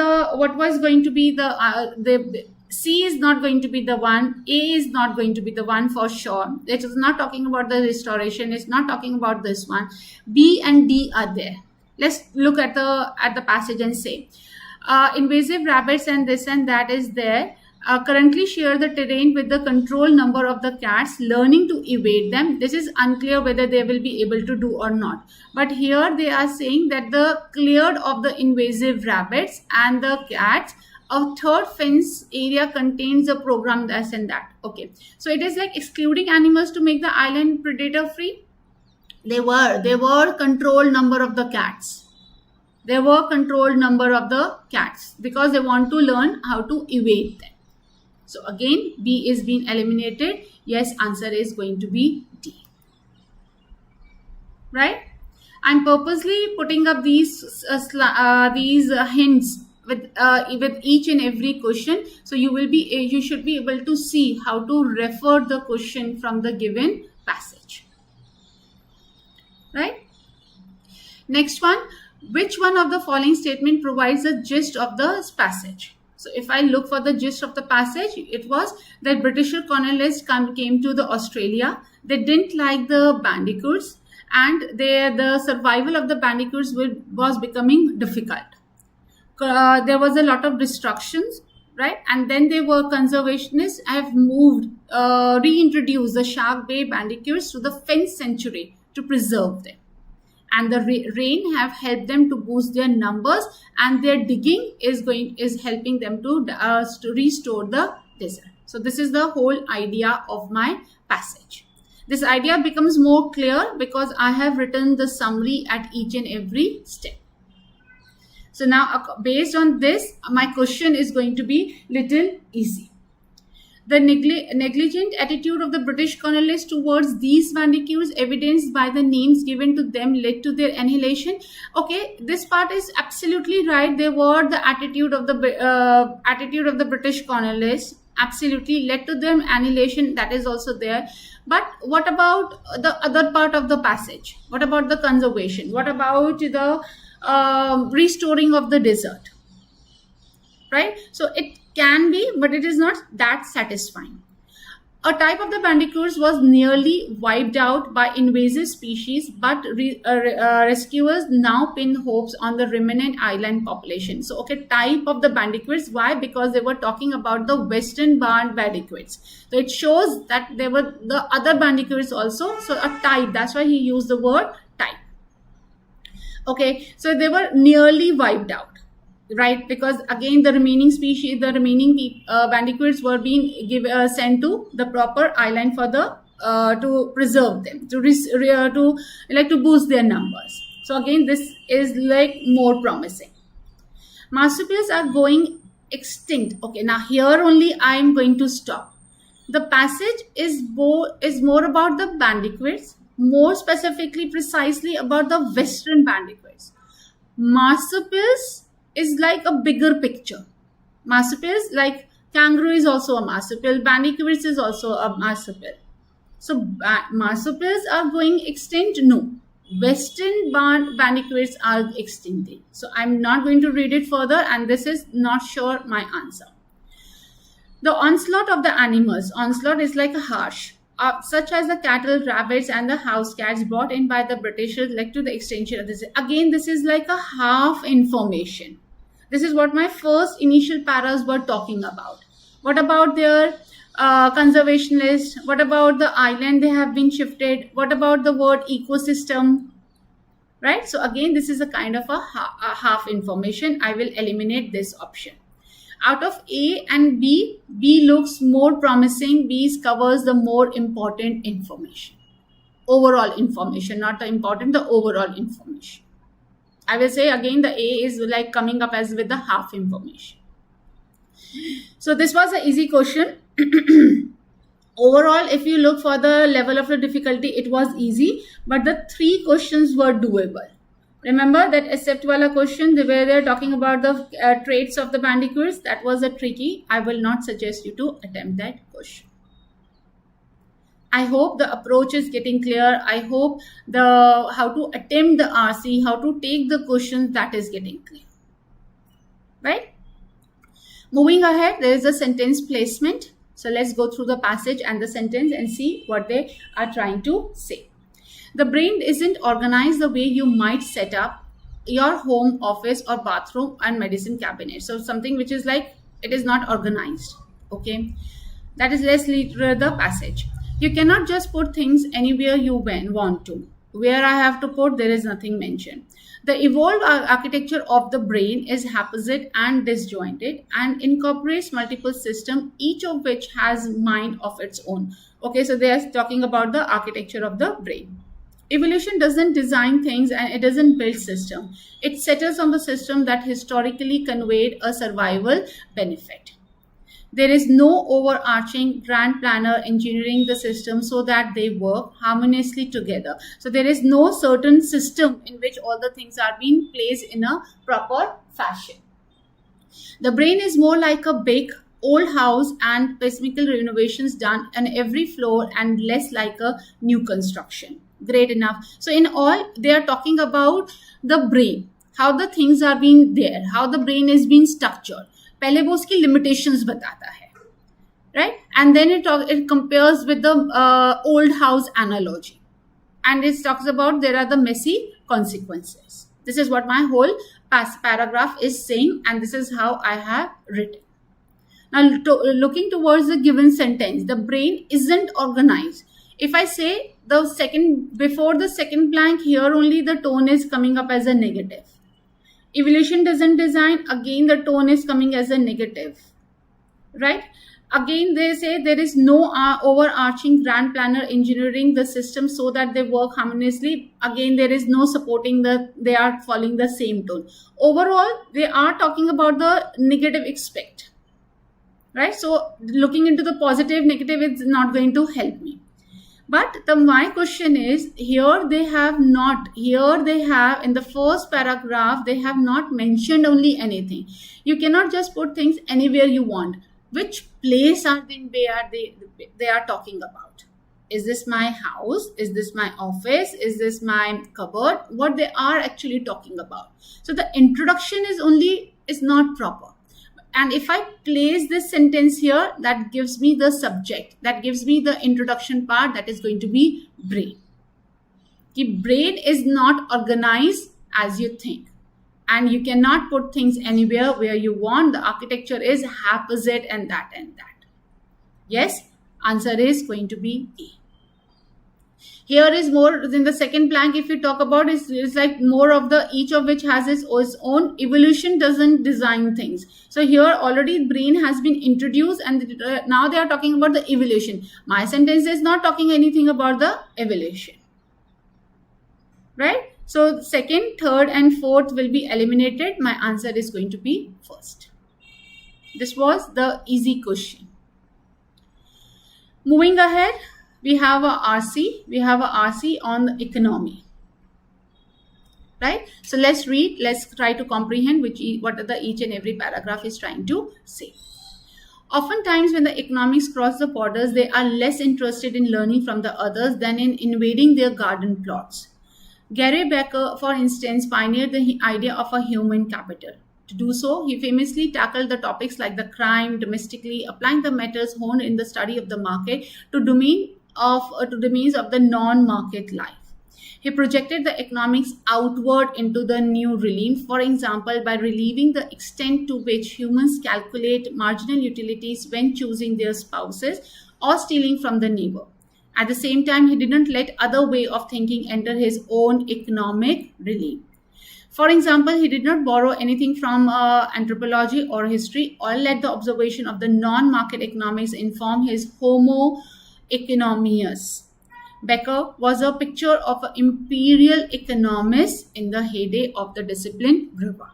going to be the C is not going to be the one, A is not going to be the one for sure. It is not talking about the restoration, it's not talking about this one. B and D are there. Let's look at the passage and say invasive rabbits and this and that is there. Currently share the terrain with the control number of the cats, learning to evade them. This is unclear whether they will be able to do or not. But here they are saying that the cleared of the invasive rabbits and the cats, a third fence area contains a program this and that. Okay, so it is like excluding animals to make the island predator free. They were controlled number of the cats. There were controlled number of the cats because they want to learn how to evade them. So again, B is being eliminated. Yes, answer is going to be D. Right? I'm purposely putting up these hints with each and every question, so you should be able to see how to refer the question from the given passage. Right? Next one, which one of the following statement provides the gist of the passage? So if I look for the gist of the passage, it was that British colonialists came to the Australia. They didn't like the bandicoots, and the survival of the bandicoots was becoming difficult. There was a lot of destructions, right? And then they were conservationists have reintroduced the Shark Bay bandicoots to the fence sanctuary to preserve them. And the rain have helped them to boost their numbers, and their digging is helping them to restore the desert. So this is the whole idea of my passage. This idea becomes more clear because I have written the summary at each and every step. So now based on this, my question is going to be little easy. The negligent attitude of the British colonialists towards these bandicoots, evidenced by the names given to them, led to their annihilation. Okay, this part is absolutely right. They were the attitude of the British colonialists. Absolutely led to them annihilation. That is also there. But what about the other part of the passage? What about the conservation? What about the restoring of the desert? Right? So it can be, but it is not that satisfying. A type of the bandicoots was nearly wiped out by invasive species, but rescuers now pin hopes on the remnant island population. So, okay, type of the bandicoots. Why? Because they were talking about the western barred bandicoots. So it shows that there were the other bandicoots also. So a type. That's why he used the word type. Okay, so they were nearly wiped out. Right, because again the remaining species, the remaining bandicoots were being sent to the proper island for the to preserve them, to boost their numbers. So again, this is like more promising. Marsupials are going extinct. Okay, now here only I am going to stop. The passage is more about the bandicoots, more specifically, precisely about the western bandicoots. Marsupials is like a bigger picture. Marsupials, like kangaroo is also a marsupial, bandicoots is also a marsupial. So marsupials are going extinct? No. Western bandicoots are extincting. So I'm not going to read it further, and this is not sure my answer. The onslaught of the animals. Onslaught is like a harsh. Such as the cattle, rabbits, and the house cats brought in by the Britishers led to the extinction of this. Again, this is like a half information. This is what my first initial paras were talking about. What about their conservationists? What about the island they have been shifted? What about the word ecosystem? Right? So again, this is a kind of a half information. I will eliminate this option. Out of A and B, B looks more promising. B covers the more important information. Overall information, not the important, the overall information. I will say again, the A is like coming up as with the half information. So this was an easy question. Overall, if you look for the level of the difficulty, it was easy, but the 3 questions were doable. Remember that except wala question, where they're talking about the traits of the bandicoots, that was a tricky. I will not suggest you to attempt that question. I hope the approach is getting clear. I hope how to attempt the RC, how to take the questions, that is getting clear. Right? Moving ahead, there is a sentence placement. So let's go through the passage and the sentence and see what they are trying to say. The brain isn't organized the way you might set up your home, office, or bathroom and medicine cabinet. So something which is like, it is not organized. Okay. That is, let's read the passage. You cannot just put things anywhere you want to. Where I have to put, there is nothing mentioned. The evolved architecture of the brain is haphazard and disjointed and incorporates multiple systems, each of which has mind of its own. Okay, so they are talking about the architecture of the brain. Evolution doesn't design things and it doesn't build system. It settles on the system that historically conveyed a survival benefit. There is no overarching grand planner engineering the system so that they work harmoniously together. So there is no certain system in which all the things are being placed in a proper fashion. The brain is more like a big old house and physical renovations done on every floor and less like a new construction. Great enough. So in all, they are talking about the brain, how the things are being there, how the brain is being structured. पहले वो उसकी limitations बताता है, right? And then it compares with the old house analogy, and it talks about there are the messy consequences. This is what my whole paragraph is saying, and this is how I have written. Now, looking towards the given sentence, the brain isn't organized. If I say before the second blank, here only the tone is coming up as a negative. Evolution doesn't design, again the tone is coming as a negative, right? Again, they say there is no overarching grand planner engineering the system so that they work harmoniously. Again, there is no supporting they are following the same tone. Overall, they are talking about the negative aspect, right? So looking into the positive, negative is not going to help me. But my question is, here they have in the first paragraph, they have not mentioned only anything. You cannot just put things anywhere you want. Which place are they are talking about? Is this my house? Is this my office? Is this my cupboard? What they are actually talking about. So the introduction is not proper. And if I place this sentence here, that gives me the subject, that gives me the introduction part, that is going to be brain. The brain is not organized as you think. And you cannot put things anywhere where you want. The architecture is haphazard and that and that. Yes, answer is going to be A. Here is more in the second blank. If you talk about it's like more of each of which has its own. Evolution doesn't design things. So here already brain has been introduced, and now they are talking about the evolution. My sentence is not talking anything about the evolution, right? So second, third, and fourth will be eliminated. My answer is going to be first. This was the easy question. Moving ahead, we have a RC. We have a RC on the economy, right? So let's read. Let's try to comprehend what each and every paragraph is trying to say. Oftentimes, when the economics cross the borders, they are less interested in learning from the others than in invading their garden plots. Gary Becker, for instance, pioneered the idea of a human capital. To do so, he famously tackled the topics like the crime domestically, applying the methods honed in the study of the market to domains of the non-market life. He projected the economics outward into the new realm, for example, by relieving the extent to which humans calculate marginal utilities when choosing their spouses or stealing from the neighbor. At the same time, he didn't let other way of thinking enter his own economic realm. For example, he did not borrow anything from anthropology or history, or let the observation of the non-market economics inform his Homo economius. Becker was a picture of an imperial economist in the heyday of the discipline Brewer.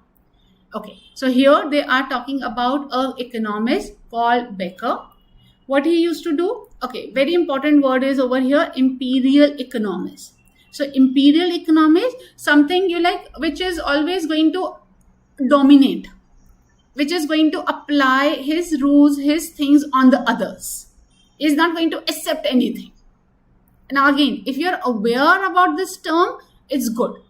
Okay, so here they are talking about an economist called Becker. What he used to do? Okay, very important word is over here, imperial economist. So imperial economist, something you like, which is always going to dominate, which is going to apply his rules, his things on the others. Is not going to accept anything. Now again, if you're aware about this term, it's good.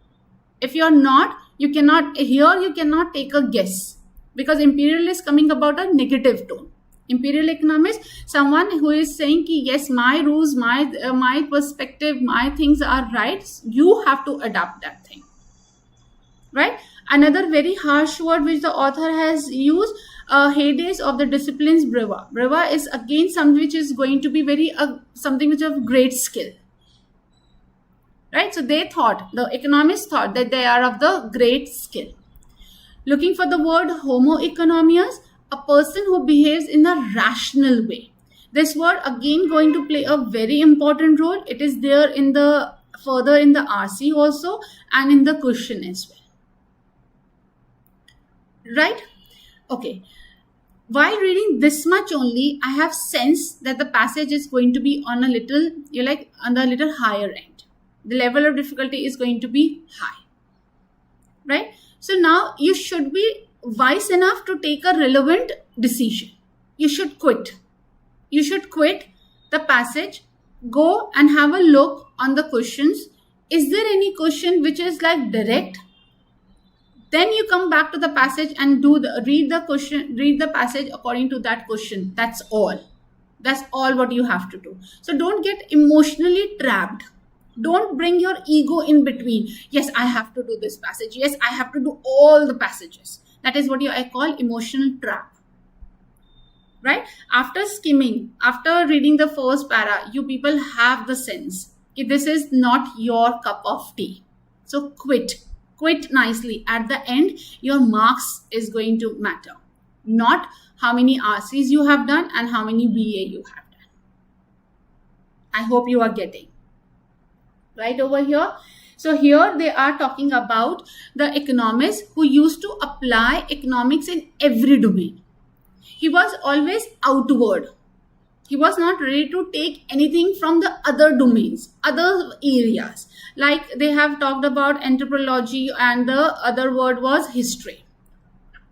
If you're not, you cannot take a guess, because imperial is coming about a negative tone. Imperial economist, someone who is saying ki, yes, my rules, my perspective, my things are right. You have to adapt that thing, right? Another very harsh word which the author has used, heydays of the disciplines Brewer. Brewer is again something which is going to be something which is of great skill, right? So the economists thought that they are of the great skill. Looking for the word Homo economius, a person who behaves in a rational way. This word again going to play a very important role. It is there further in the RC also and in the question as well. Right? Okay. While reading this much only, I have sensed that the passage is going to be on the little higher end. The level of difficulty is going to be high. Right? So now you should be wise enough to take a relevant decision. You should quit. You should quit the passage, go and have a look on the questions. Is there any question which is like direct? Then you come back to the passage and read the passage according to that question. That's all what you have to do. So don't get emotionally trapped. Don't bring your ego in between. Yes, I have to do this passage. Yes, I have to do all the passages. That is what I call emotional trap. Right? After skimming, after reading the first para, you people have the sense if this is not your cup of tea. So quit nicely. At the end, your marks is going to matter, not how many RCs you have done and how many VA you have done. I hope you are getting right over here. So here they are talking about the economist who used to apply economics in every domain. He was always outward. He was not ready to take anything from the other domains, other areas. Like they have talked about anthropology, and the other word was history.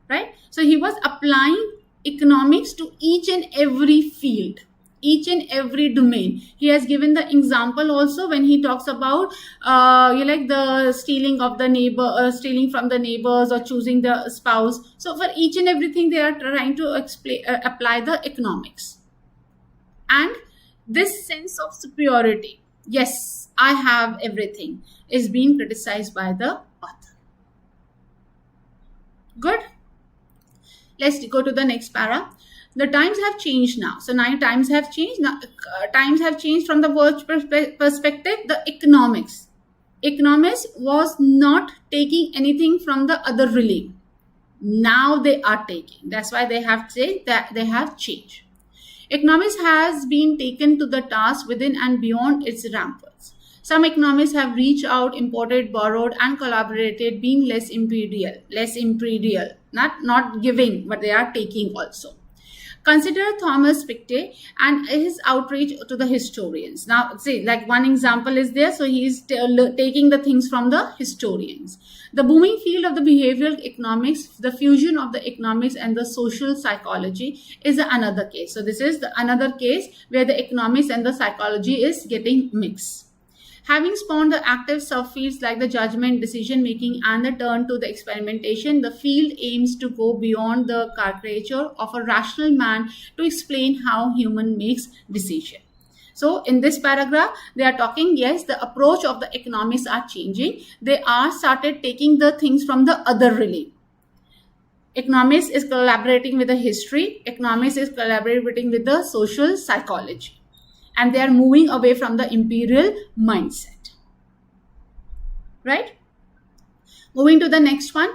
Right? So he was applying economics to each and every field, each and every domain. He has given the example also when he talks about the stealing of the neighbor, stealing from the neighbors, or choosing the spouse. So for each and everything they are trying to apply the economics. And this sense of superiority, yes, I have everything, is being criticized by the author. Good. Let's go to the next para. The times have changed now. So now times have changed. Now times have changed from the world perspective. The economics was not taking anything from the other religion. Now they are taking. That's why they have said that they have changed. Economics has been taken to the task within and beyond its ramparts. Some economists have reached out, imported, borrowed, and collaborated, being less imperial, not giving, but they are taking also. Consider Thomas Piketty and his outreach to the historians. Now, see, like one example is there. So he is taking the things from the historians. The booming field of the behavioral economics, the fusion of the economics and the social psychology is another case. So this is another case where the economics and the psychology is getting mixed. Having spawned the active subfields like the judgment, decision-making, and the turn to the experimentation, the field aims to go beyond the caricature of a rational man to explain how human makes decision. So in this paragraph, they are talking, yes, the approach of the economists are changing. They are started taking the things from the other religion. Economics is collaborating with the history. Economics is collaborating with the social psychology. And they are moving away from the imperial mindset. Right? Moving to the next one.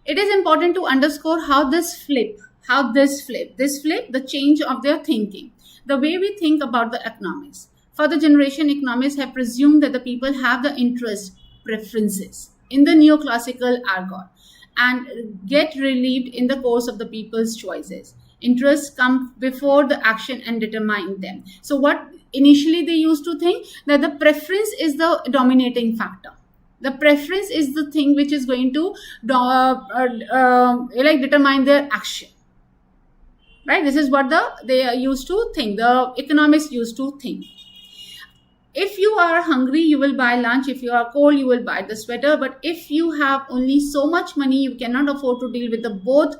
It is important to underscore this flip, the change of their thinking, the way we think about the economics. For the generation, economists have presumed that the people have the interest, preferences in the neoclassical argot and get relieved in the course of the people's choices. Interests come before the action and determine them. So what initially they used to think that the preference is the dominating factor. The preference is the thing which is going to determine their action. Right? This is what they used to think. The economists used to think. If you are hungry, you will buy lunch. If you are cold, you will buy the sweater. But if you have only so much money, you cannot afford to deal with the both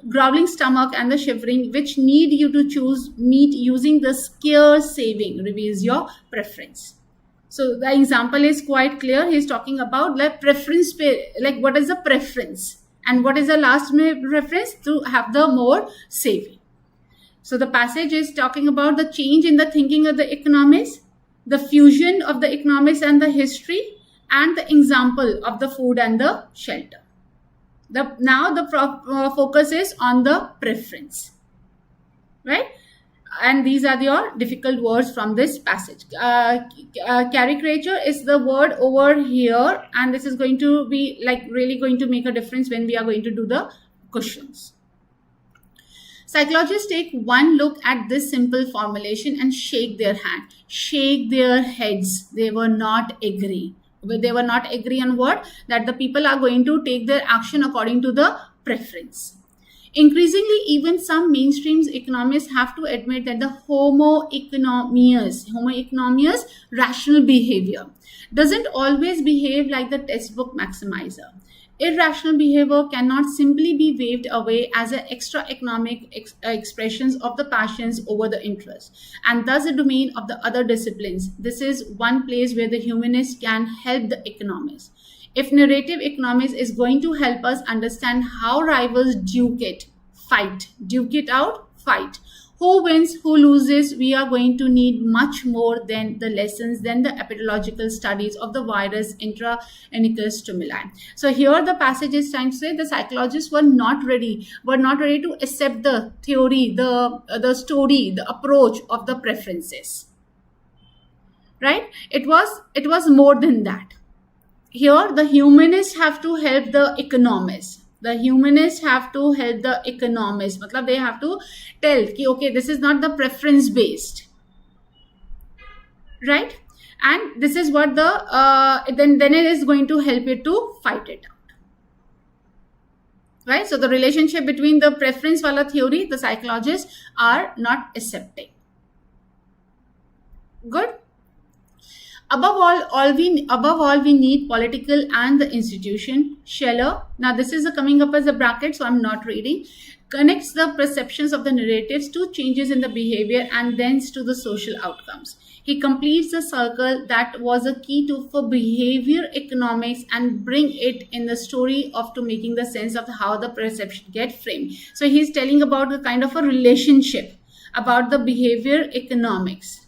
growling stomach and the shivering, which need you to choose meat using the scarce saving reveals your preference. So the example is quite clear. He's talking about the preference, like what is the preference and what is the last preference to have the more saving. So the passage is talking about the change in the thinking of the economists, the fusion of the economics and the history, and the example of the food and the shelter. Now the focus is on the preference, right? And these are your difficult words from this passage. Caricature is the word over here, and this is going to be like really going to make a difference when we are going to do the questions. Psychologists take one look at this simple formulation and shake their heads. They were not agree. They were not agree on what? That the people are going to take their action according to the preference. Increasingly, even some mainstream economists have to admit that the homo economius, rational behavior, doesn't always behave like the textbook maximizer. Irrational behavior cannot simply be waved away as an extra economic expressions of the passions over the interest, and thus the domain of the other disciplines. This is one place where the humanists can help the economists. If narrative economics is going to help us understand how rivals duke it out, fight. Who wins, who loses, we are going to need much more than the lessons, than the epidemiological studies of the virus intra-annual stimuli. So here the passage is trying to say the psychologists were not ready to accept the theory, the story, the approach of the preferences. Right? It was more than that. Here the humanists have to help the economists. The humanists have to help the economists. Matlab they have to tell ki, okay, this is not the preference based, right? And this is what the then it is going to help you to fight it out, right? So the relationship between the preference wala theory, the psychologists are not accepting. Good. Above all, we need political and the institution. Scheller, now this is coming up as a bracket, so I'm not reading, connects the perceptions of the narratives to changes in the behavior and thence to the social outcomes. He completes the circle that was a key for behavior economics and bring it in the story of to making the sense of how the perception get framed. So he's telling about the kind of a relationship about the behavior economics.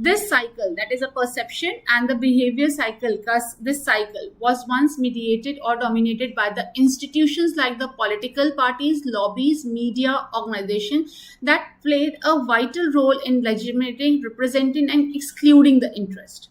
This cycle, that is a perception and the behavior cycle, because this cycle was once mediated or dominated by the institutions like the political parties, lobbies, media, organizations that played a vital role in legitimating, representing and excluding the interest.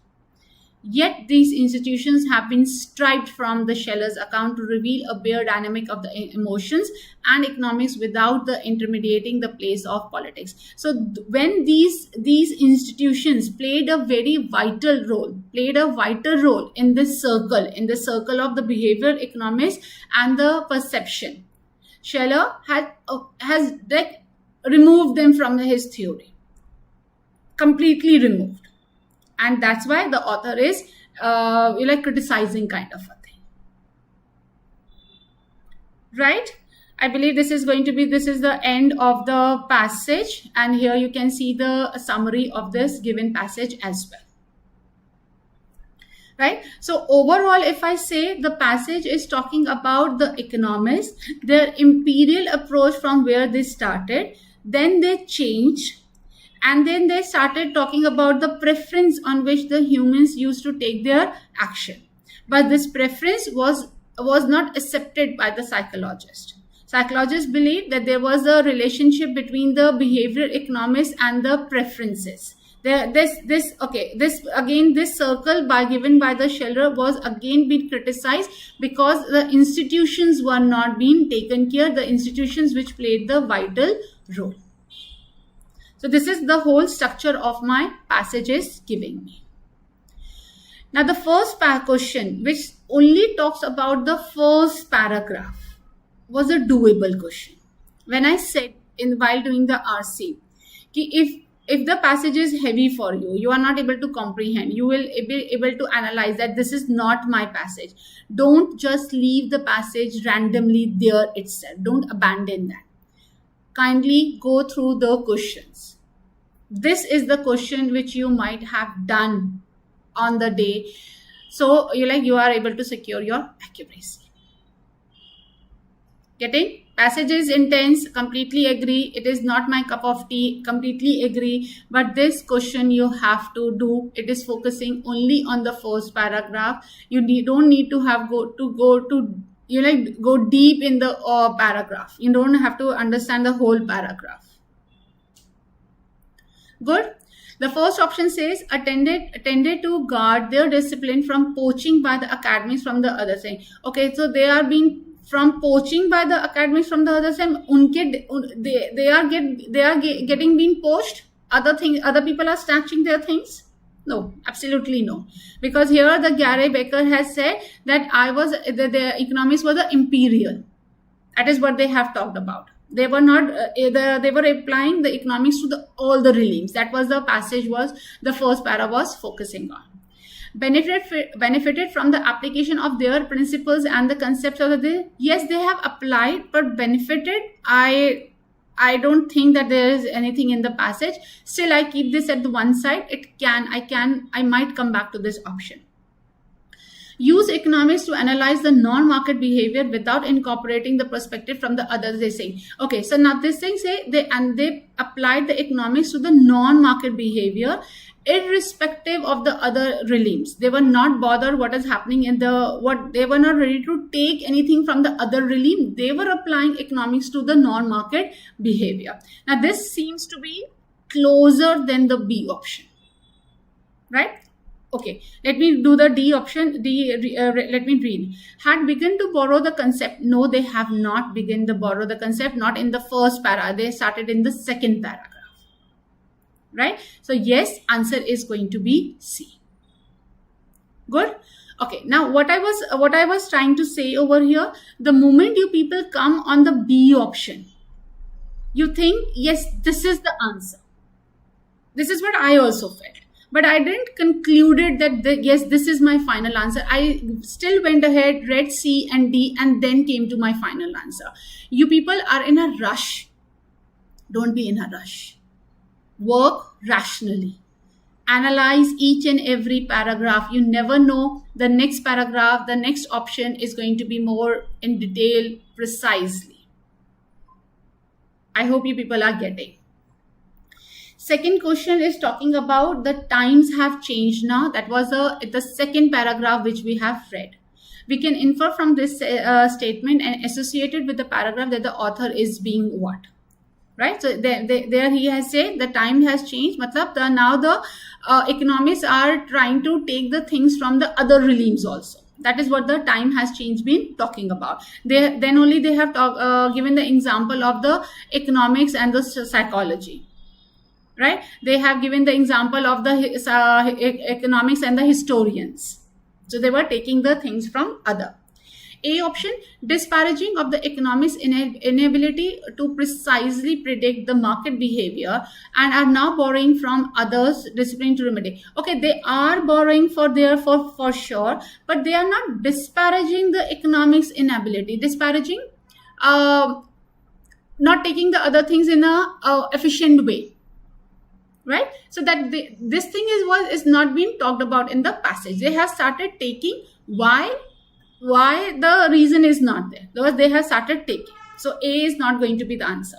Yet these institutions have been stripped from the Scheller's account to reveal a bare dynamic of the emotions and economics without the intermediating the place of politics. So when these institutions played a very vital role in this circle of the behavior economics and the perception, Scheller has removed them from his theory, completely removed. And that's why the author is criticizing kind of a thing, right? I believe this is the end of the passage, and here you can see the summary of this given passage as well, right? So overall, if I say the passage is talking about the economists, their imperial approach from where they started, then they changed. And then they started talking about the preference on which the humans used to take their action. But this preference was not accepted by the psychologists. Psychologists believed that there was a relationship between the behavioral economics and the preferences. This circle given by the Scheller was again being criticized because the institutions were not being taken care, the institutions which played the vital role. So this is the whole structure of my passages giving me. Now the first question, which only talks about the first paragraph, was a doable question. When I said while doing the RC, if the passage is heavy for you, you are not able to comprehend, you will be able to analyze that this is not my passage. Don't just leave the passage randomly there itself. Don't abandon that. Kindly go through the questions. This is the question which you might have done on the day. So you are able to secure your accuracy. Getting? Passage is intense, completely agree. It is not my cup of tea, completely agree. But this question you have to do. It is focusing only on the first paragraph. You don't need to go deep in the paragraph. You don't have to understand the whole paragraph. Good. The first option says attended to guard their discipline from poaching by the academics from the other side. Okay, so they are being from poaching by the academics from the other side. They are getting being poached. Other people are snatching their things. No, absolutely no. Because here the Gary Becker has said that the economics was the imperial. That is what they have talked about. They were not. They were applying the economics to all the regimes. That was the passage. Was the first para was focusing on. benefited from the application of their principles and the concepts of the, yes, they have applied, but benefited, I don't think that there is anything in the passage. Still, I keep this at the one side. I might come back to this option. Use economics to analyze the non-market behavior without incorporating the perspective from the others, they say. Okay, so now this thing say they applied the economics to the non-market behavior irrespective of the other realms. They were not bothered what is happening in they were not ready to take anything from the other realm. They were applying economics to the non-market behavior. Now this seems to be closer than the B option, right? Okay, let me do the D option. Let me read. Had begun to borrow the concept. No, they have not begun to borrow the concept. Not in the first para. They started in the second paragraph. Right? So yes, answer is going to be C. Good. Okay. Now what I was trying to say over here, the moment you people come on the B option, you think, yes, this is the answer. This is what I also felt. But I didn't concluded that yes, this is my final answer. I still went ahead, read C and D, and then came to my final answer. You people are in a rush. Don't be in a rush. Work rationally. Analyze each and every paragraph. You never know the next paragraph, the next option is going to be more in detail, precisely. I hope you people are getting. Second question is talking about the times have changed now. That was the second paragraph which we have read. We can infer from this statement and associate it with the paragraph that the author is being what? Right? So there he has said the time has changed. Matlab now the economists are trying to take the things from the other realms also. That is what the time has changed been talking about. Then only they have given the example of the economics and the psychology. Right? They have given the example of the economics and the historians. So they were taking the things from other. A option, disparaging of the economics inability to precisely predict the market behavior and are now borrowing from others discipline to remedy. Okay, they are borrowing for sure, but they are not disparaging the economics inability. Disparaging, not taking the other things in a efficient way. Right? So that this thing is not being talked about in the passage. They have started taking why the reason is not there. Because they have started taking. So A is not going to be the answer.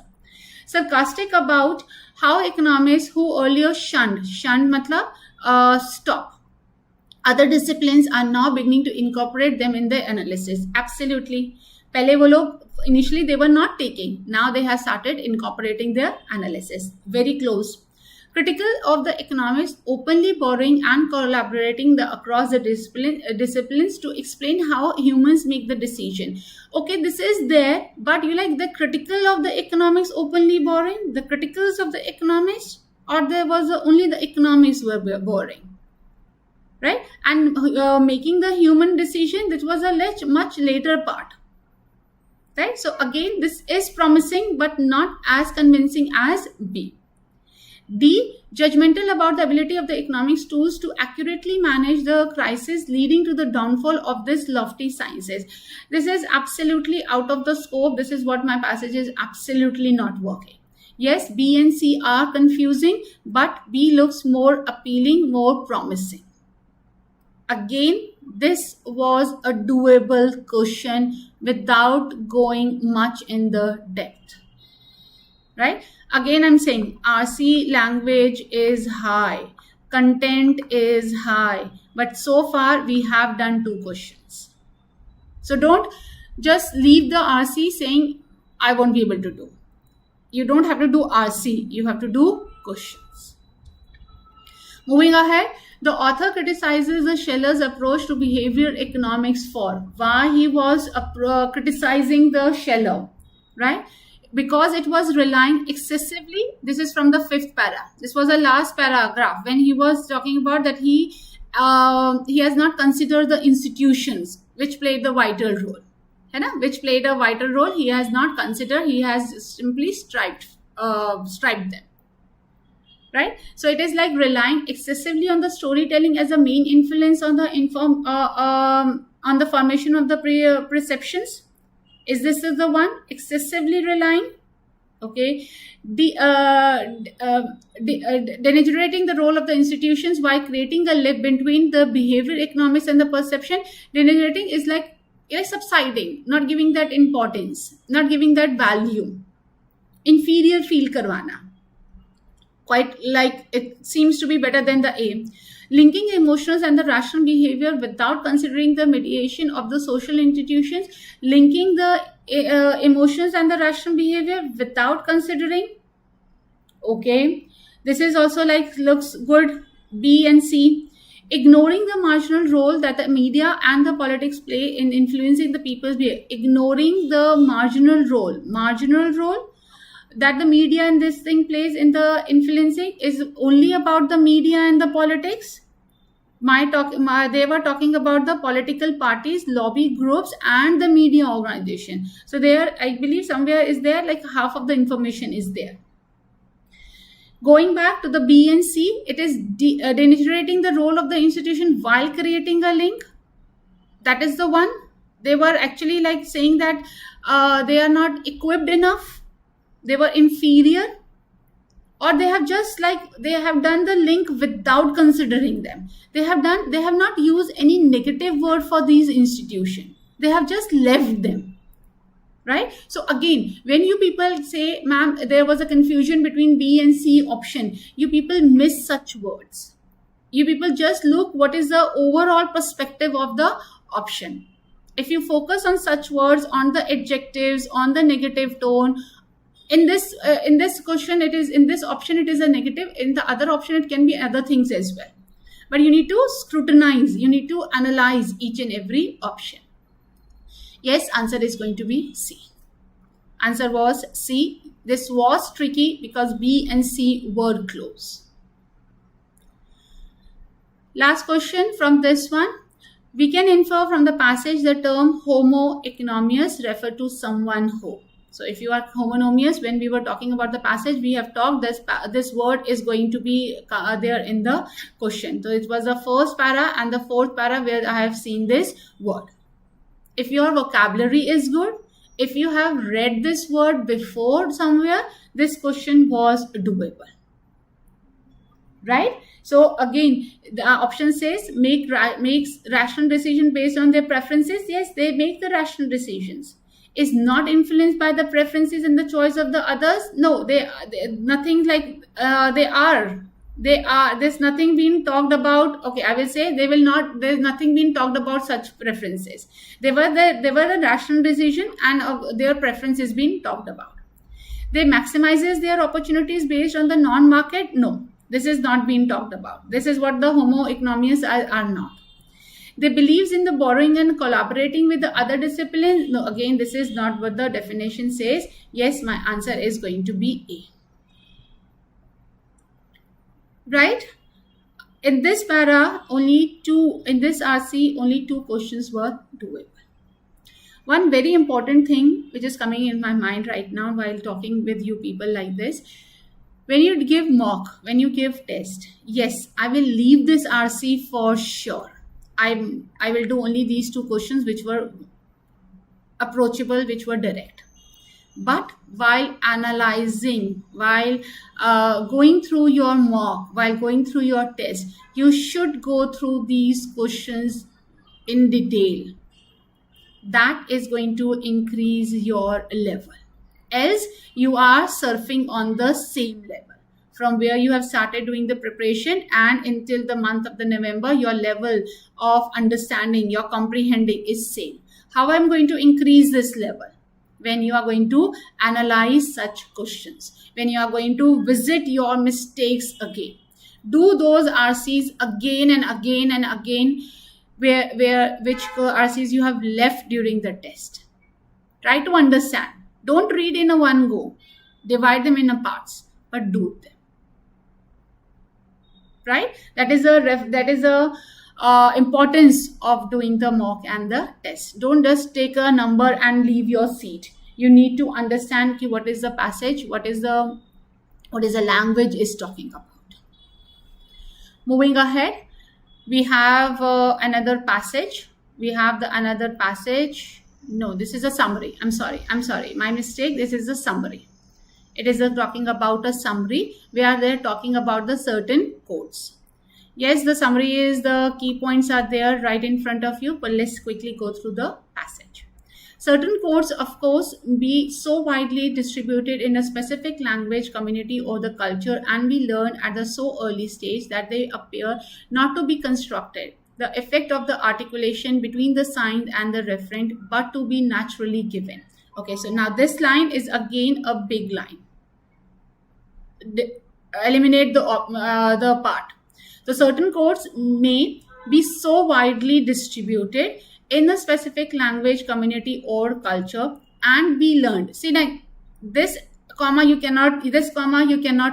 Sarcastic about how economists who earlier shunned matlab stop. Other disciplines are now beginning to incorporate them in their analysis. Absolutely. Pehle wo log initially they were not taking. Now they have started incorporating their analysis. Very close. Critical of the economists openly borrowing and collaborating across the disciplines to explain how humans make the decision. Okay, this is there, but you like the critical of the economics openly borrowing, the criticals of the economists, or there was only the economics were borrowing, right? And making the human decision, this was a much later part, right? So again, this is promising, but not as convincing as B. D, judgmental about the ability of the economics tools to accurately manage the crisis leading to the downfall of this lofty sciences. This is absolutely out of the scope. This is what my passage is absolutely not working. Yes, B and C are confusing, but B looks more appealing, more promising. Again, this was a doable question without going much in the depth. Right? Again, I'm saying RC language is high, content is high, but so far we have done 2 questions. So don't just leave the RC saying, I won't be able to do. You don't have to do RC, you have to do questions. Moving ahead, the author criticizes the Scheller's approach to behavior economics for. Why he was criticizing the Scheller, right? Because it was relying excessively. This is from the 5th para. This was the last paragraph when he was talking about that he has not considered the institutions which played the vital role. Which played a vital role. He has not considered. He has simply striped them. right? So it is like relying excessively on the storytelling as a main influence on the on the formation of the perceptions. Is this the one? Excessively relying? Okay. Degenerating the role of the institutions while creating a link between the behavioral economics and the perception. Degenerating is like subsiding, not giving that importance, not giving that value, inferior feel karwana, quite like it seems to be better than the A. Linking emotions and the rational behavior without considering the mediation of the social institutions. Linking the emotions and the rational behavior without considering. Okay, this is also like looks good. B and C. Ignoring the marginal role that the media and the politics play in influencing the people's behavior. Ignoring the marginal role that the media and this thing plays in the influencing is only about the media and the politics. They were talking about the political parties, lobby groups, and the media organization. So there, I believe somewhere is there like half of the information is there. Going back to the B and C, it is degenerating the role of the institution while creating a link. That is the one. They were actually like saying that they are not equipped enough. They were inferior, or they have just like they have done the link without considering them. They have not used any negative word for these institutions. They have just left them, right? So again, when you people say, ma'am, there was a confusion between B and C option, you people miss such words. You people just look what is the overall perspective of the option. If you focus on such words, on the adjectives, on the negative tone, in this question, it is in this option, it is a negative. In the other option, it can be other things as well. But you need to scrutinize, you need to analyze each and every option. Yes, answer is going to be C. Answer was C. This was tricky because B and C were close. Last question from this one. We can infer from the passage the term homo economius refer to someone who. So if you are homonomious, when we were talking about the passage, we have talked this word is going to be there in the question. So it was the first para and the fourth para where I have seen this word. If your vocabulary is good, if you have read this word before somewhere, this question was doable. Right? So again, the option says makes rational decision based on their preferences. Yes, they make the rational decisions. Is not influenced by the preferences and the choice of the others. No, they nothing like they are. There's nothing being talked about. Okay, I will say they will not. There's nothing being talked about such preferences. They were the rational decision and their preference is being talked about. They maximizes their opportunities based on the non-market. No, this is not being talked about. This is what the homo economists are not. They believes in the borrowing and collaborating with the other disciplines. No, again, this is not what the definition says. Yes, my answer is going to be A. Right? In this para, in this RC, only 2 questions were doable. One very important thing which is coming in my mind right now while talking with you people like this, when you give mock, when you give test, yes, I will leave this RC for sure. I will do only these 2 questions which were approachable, which were direct. But while analyzing, while going through your mock, while going through your test, you should go through these questions in detail. That is going to increase your level. Else, you are surfing on the same level. From where you have started doing the preparation and until the month of the November, your level of understanding, your comprehending is same. How I'm going to increase this level? When you are going to analyze such questions, when you are going to visit your mistakes again, do those RCs again and again and again, which RCs you have left during the test. Try to understand. Don't read in a one go. Divide them in parts, but do them. Right? That is a importance of doing the mock and the test. Don't just take a number and leave your seat. You need to understand what is the passage, what is the language is talking about. Moving ahead, we have another passage. We have another passage. No, this is a summary. I'm sorry. My mistake. This is a summary. It is talking about a summary where they're talking about the certain codes. Yes, the summary is the key points are there right in front of you, but let's quickly go through the passage. Certain codes, of course, be so widely distributed in a specific language, community, or the culture, and we learn at the so early stage that they appear not to be constructed, the effect of the articulation between the signed and the referent, but to be naturally given. Okay, so now this line is again a big line. Eliminate the part. So certain codes may be so widely distributed in a specific language, community, or culture, and be learned. See, like this comma you cannot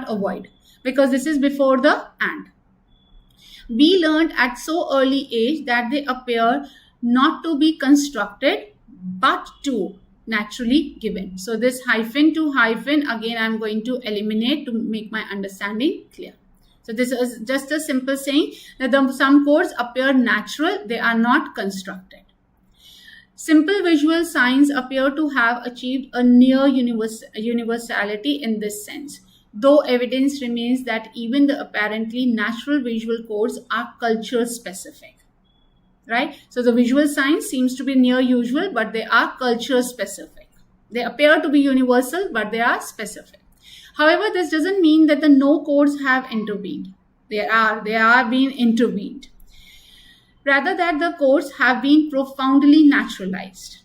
avoid, because this is before the and. Be learned at so early age that they appear not to be constructed but to naturally given. So this hyphen to hyphen, again I'm going to eliminate to make my understanding clear. So this is just a simple saying that some codes appear natural, they are not constructed. Simple visual signs appear to have achieved a near universality in this sense, though evidence remains that even the apparently natural visual codes are culture specific. Right? So the visual signs seems to be near usual, but they are culture specific. They appear to be universal, but they are specific. However, this doesn't mean that the no codes have intervened. They are being intervened. Rather that the codes have been profoundly naturalized.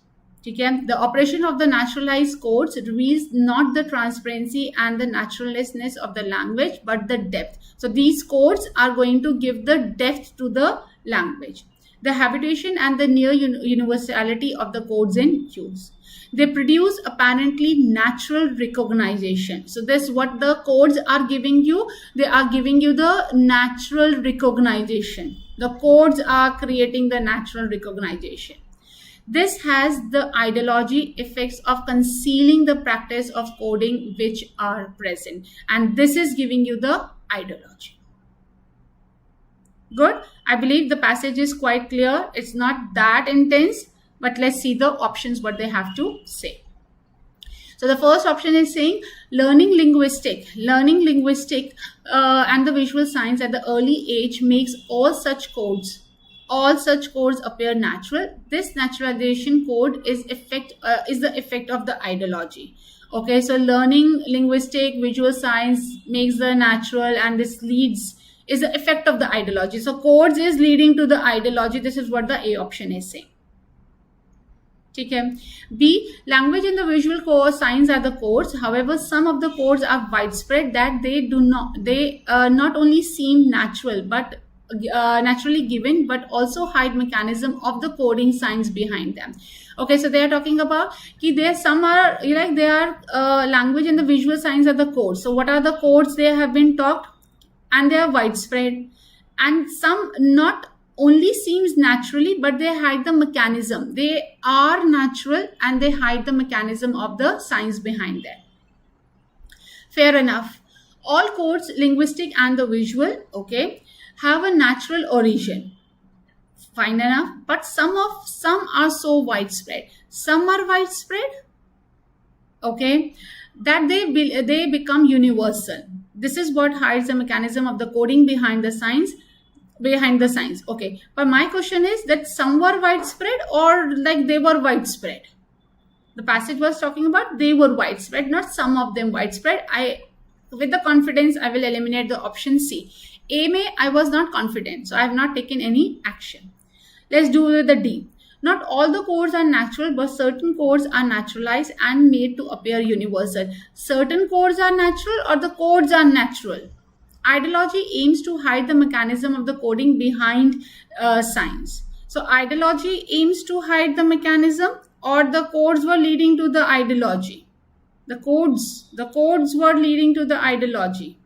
Okay? The operation of the naturalized codes reveals not the transparency and the naturalness of the language, but the depth. So these codes are going to give the depth to the language, the habitation and the near universality of the codes in use. They produce apparently natural recognition. So this what the codes are giving you. They are giving you the natural recognition. The codes are creating the natural recognition. This has the ideology effects of concealing the practice of coding which are present. And this is giving you the ideology. Good. I believe the passage is quite clear. It's not that intense, but let's see the options, what they have to say. So the first option is saying learning linguistic and the visual signs at the early age makes all such codes appear natural. This naturalization code is the effect of the ideology. Okay, so learning linguistic, visual science makes the natural, and this is the effect of the ideology. So codes is leading to the ideology. This is what the A option is saying. Okay. B, language and the visual core signs are the codes. However, some of the codes are widespread that they not only seem natural but naturally given, but also hide mechanism of the coding signs behind them. Okay, so they are talking about there some are language and the visual signs are the codes. So what are the codes they have been talked, and they are widespread, and some not only seems naturally, but they hide the mechanism. They are natural and they hide the mechanism of the signs behind them. Fair enough. All codes, linguistic and the visual, okay, have a natural origin. Fine enough. But some are so widespread. Some are widespread, okay, that they become universal. This is what hides the mechanism of the coding behind the signs. Okay, but my question is that some were widespread or like they were widespread. The passage was talking about they were widespread, not some of them widespread. With the confidence, I will eliminate the option C. I was not confident, so I have not taken any action. Let's do the D. Not all the codes are natural, but certain codes are naturalized and made to appear universal. Certain codes are natural or the codes are natural. Ideology aims to hide the mechanism of the coding behind signs. So ideology aims to hide the mechanism, or the codes were leading to the ideology. The codes were leading to the ideology.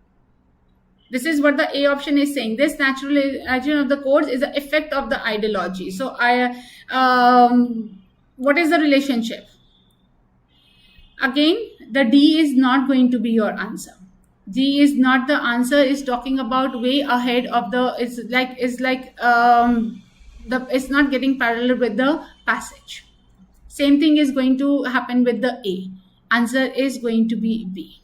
This is what the A option is saying. This naturalization of the codes is the effect of the ideology. So what is the relationship? Again, the D is not going to be your answer. D is not the answer, is talking about way ahead of the, it's not getting parallel with the passage. Same thing is going to happen with the A. Answer is going to be B.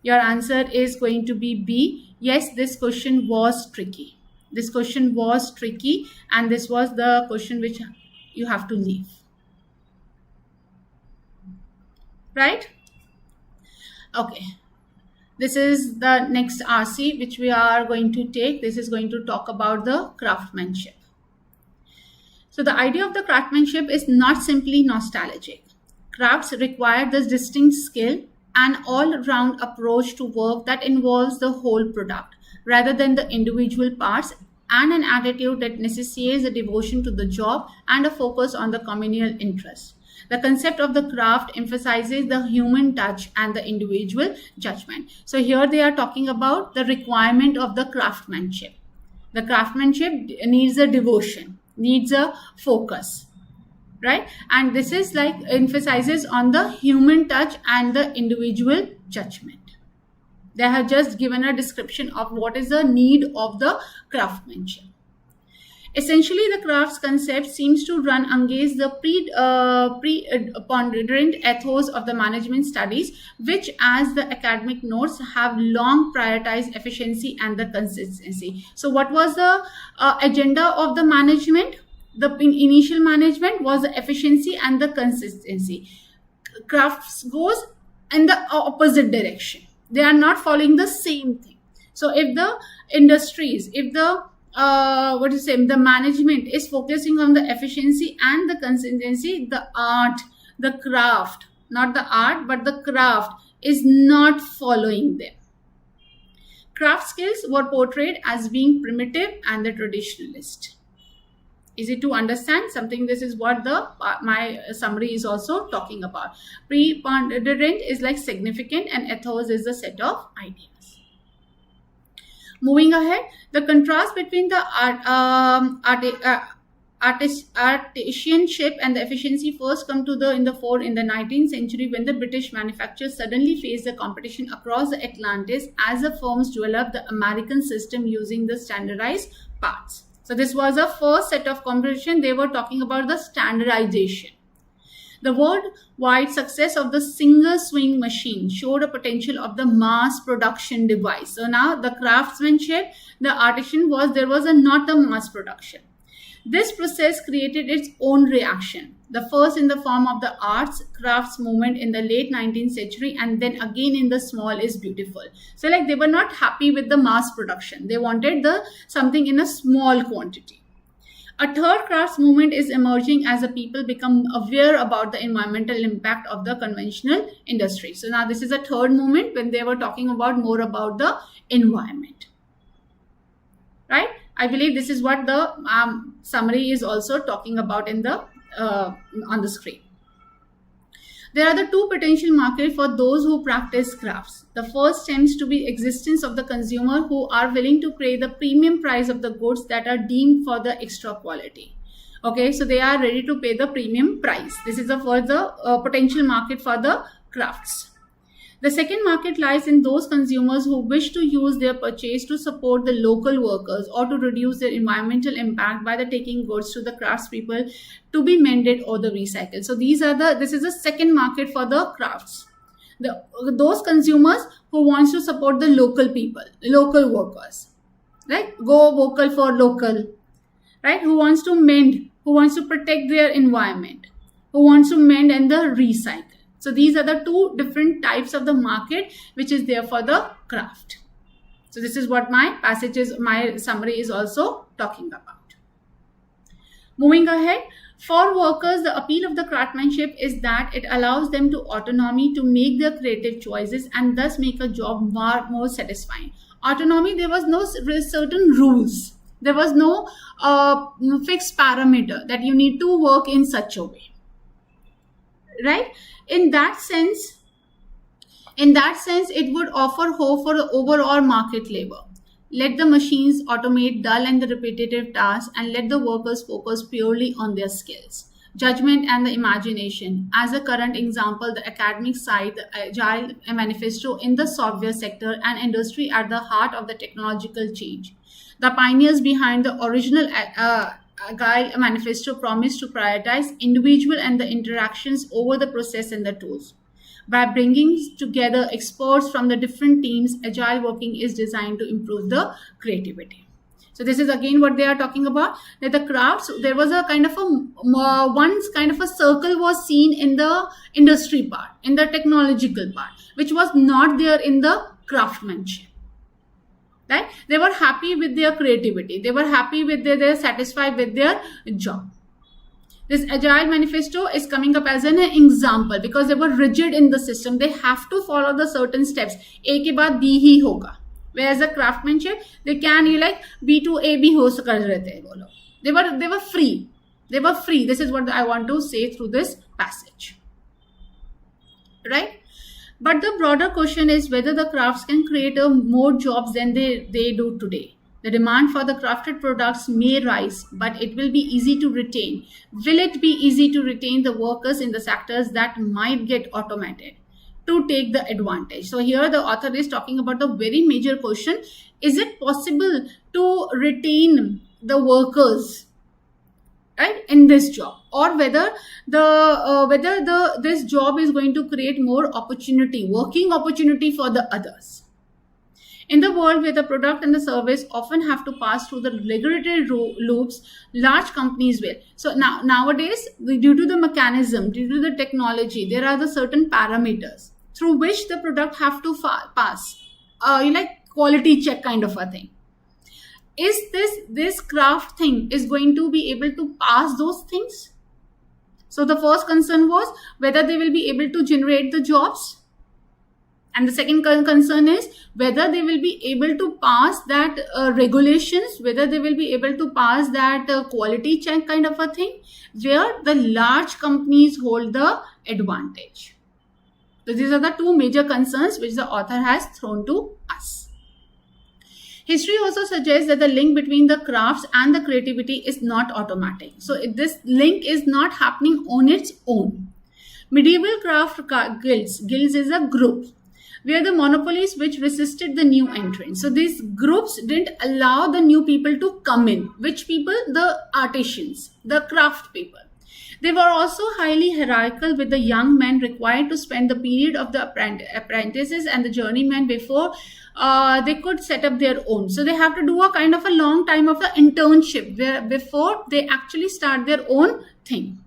Your answer is going to be B. Yes, this question was tricky. This question was tricky, and this was the question which you have to leave. Right? Okay. This is the next RC which we are going to take. This is going to talk about the craftsmanship. So the idea of the craftsmanship is not simply nostalgic. Crafts require this distinct skill and all-round approach to work that involves the whole product rather than the individual parts, and an attitude that necessitates a devotion to the job and a focus on the communal interest. The concept of the craft emphasizes the human touch and the individual judgment. So here they are talking about the requirement of the craftsmanship. The craftsmanship needs a devotion, needs a focus, right? And this is like emphasizes on the human touch and the individual judgment. They have just given a description of what is the need of the craftsmanship. Essentially, the crafts concept seems to run against the preponderant ethos of the management studies, which, as the academic notes, have long prioritized efficiency and the consistency. So what was the agenda of the management? The initial management was the efficiency and the consistency. Crafts goes in the opposite direction. They are not following the same thing. So if the industries, if the the management is focusing on the efficiency and the consistency, the art, the craft, not the art, but the craft is not following them. Craft skills were portrayed as being primitive and the traditionalist. Easy to understand something. This is what the my summary is also talking about. Preponderant is like significant, and ethos is the set of ideas. Moving ahead, the contrast between the artisanship and the efficiency first come to in the fore in the 19th century, when the British manufacturers suddenly faced the competition across the Atlantis as the firms developed the American system using the standardized parts. So this was the first set of competition. They were talking about the standardization. The worldwide success of the single swing machine showed a potential of the mass production device. So now the craftsmanship, the artisan there was not a mass production. This process created its own reaction. The first in the form of the arts crafts movement in the late 19th century, and then again in the small is beautiful. So like they were not happy with the mass production. They wanted something in a small quantity. A third crafts movement is emerging as the people become aware about the environmental impact of the conventional industry. So now this is a third movement when they were talking about more about the environment. Right? I believe this is what the summary is also talking about in the on the screen. There are the two potential markets for those who practice crafts. The first stems to be existence of the consumer who are willing to pay the premium price of the goods that are deemed for the extra quality. Okay, so they are ready to pay the premium price. This is the further potential market for the crafts. The second market lies in those consumers who wish to use their purchase to support the local workers or to reduce their environmental impact by taking goods to the craftspeople to be mended or the recycled. So this is the second market for the crafts. Those consumers who wants to support the local people, local workers, right? Go vocal for local, right? Who wants to mend, who wants to protect their environment, who wants to mend and the recycle. So these are the two different types of the market which is there for the craft. So this is what my summary is also talking about. Moving ahead, for workers, the appeal of the craftsmanship is that it allows them to autonomy to make their creative choices and thus make a job more satisfying. Autonomy, there was no certain rules. There was no fixed parameter that you need to work in such a way. Right? In that sense, it would offer hope for the overall market labor. Let the machines automate dull and the repetitive tasks and let the workers focus purely on their skills. judgment, and the imagination. As a current example, the academic side, the Agile Manifesto in the software sector and industry at the heart of the technological change. The pioneers behind the original Agile Manifesto promised to prioritize individual and the interactions over the process and the tools. By bringing together experts from the different teams, agile working is designed to improve the creativity. So this is again what they are talking about, that the crafts, there was a kind of once kind of a circle was seen in the industry part, in the technological part, which was not there in the craftsmanship. Right? They were happy with their creativity. They were happy with they're satisfied with their job. This Agile Manifesto is coming up as an example because they were rigid in the system. They have to follow the certain steps. A के बाद B ही होगा. Whereas the craftsmanship, they can B to A भी हो कर रहे थे वो लोग. They were free. They were free. This is what I want to say through this passage. Right? But the broader question is whether the crafts can create more jobs than they do today. The demand for the crafted products may rise, but it will be easy to retain. Will it be easy to retain the workers in the sectors that might get automated to take the advantage? So here the author is talking about the very major question. Is it possible to retain the workers, right, in this job, or whether this job is going to create more opportunity, working opportunity for the others? In the world where the product and the service often have to pass through the regulatory loops, large companies will. So nowadays, due to the mechanism, due to the technology, there are the certain parameters through which the product have to pass, quality check kind of a thing. Is this craft thing is going to be able to pass those things? So the first concern was whether they will be able to generate the jobs. And the second concern is whether they will be able to pass that regulations, whether they will be able to pass that quality check kind of a thing, where the large companies hold the advantage. So these are the two major concerns which the author has thrown to us. History also suggests that the link between the crafts and the creativity is not automatic. So this link is not happening on its own. Medieval craft guilds is a group where the monopolies which resisted the new entrants. So these groups didn't allow the new people to come in. Which people? The artisans, the craft people. They were also highly hierarchical, with the young men required to spend the period of the apprentices and the journeymen before they could set up their own. So they have to do a kind of a long time of an internship before they actually start their own thing.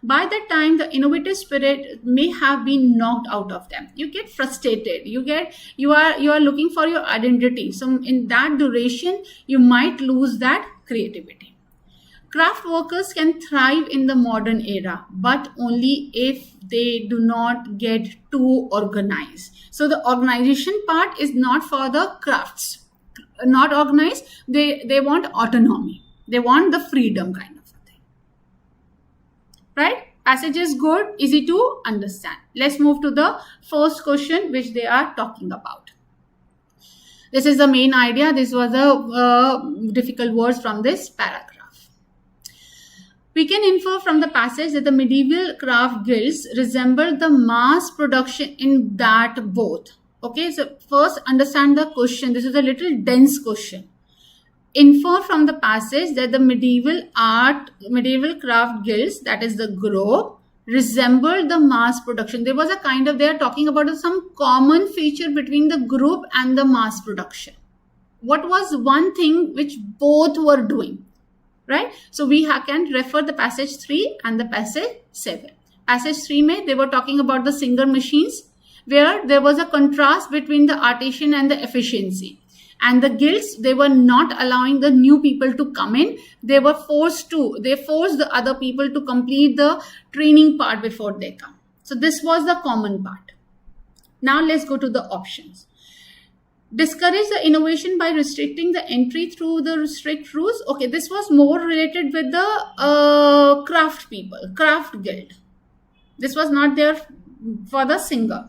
By that time, the innovative spirit may have been knocked out of them. You get frustrated. You are looking for your identity. So in that duration, you might lose that creativity. Craft workers can thrive in the modern era, but only if they do not get too organized. So the organization part is not for the crafts. Not organized. They want autonomy. They want the freedom kind of. Right? Passage is good, easy to understand. Let's move to the first question which they are talking about. This is the main idea. This was the difficult words from this paragraph. We can infer from the passage that the medieval craft guilds resembled the mass production in that both. Okay, so first understand the question. This is a little dense question. Infer from the passage that the medieval craft guilds, that is the group, resembled the mass production. There was a kind of, they are talking about some common feature between the group and the mass production. What was one thing which both were doing, right? So we can refer the passage 3 and the passage 7. Passage 3 they were talking about the Singer machines, where there was a contrast between the artisan and the efficiency. And the guilds, they were not allowing the new people to come in. They forced the other people to complete the training part before they come. So this was the common part. Now let's go to the options. Discourage the innovation by restricting the entry through the strict rules. Okay, this was more related with the craft people, craft guild. This was not there for the singer,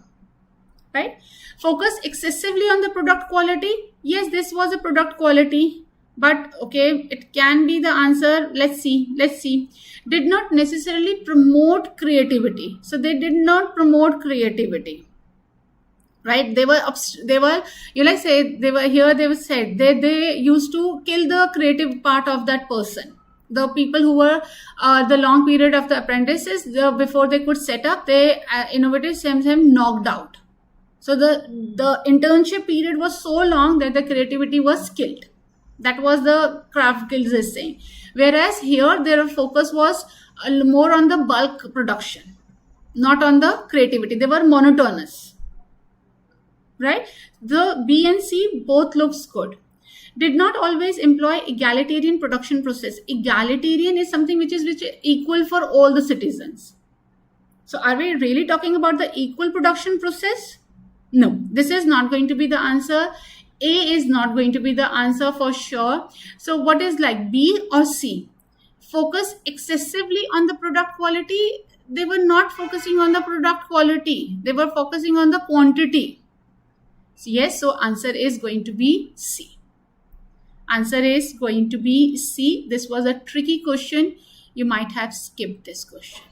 right? Focus excessively on the product quality. Yes, this was a product quality, but okay, it can be the answer. Let's see. Did not necessarily promote creativity. So they did not promote creativity, right? They were you like say they were here, they were said they used to kill the creative part of that person. The people who were the long period of the apprentices, before they could set up, they innovators themselves knocked out. So the internship period was so long that the creativity was killed. That was the craft guilds is saying. Whereas here their focus was more on the bulk production, not on the creativity. They were monotonous, right? The B and C both looks good. Did not always employ egalitarian production process. Egalitarian is something which is equal for all the citizens. So are we really talking about the equal production process? No, this is not going to be the answer. A is not going to be the answer for sure. So what is like B or C? Focus excessively on the product quality. They were not focusing on the product quality. They were focusing on the quantity. Yes, so answer is going to be C. Answer is going to be C. This was a tricky question. You might have skipped this question.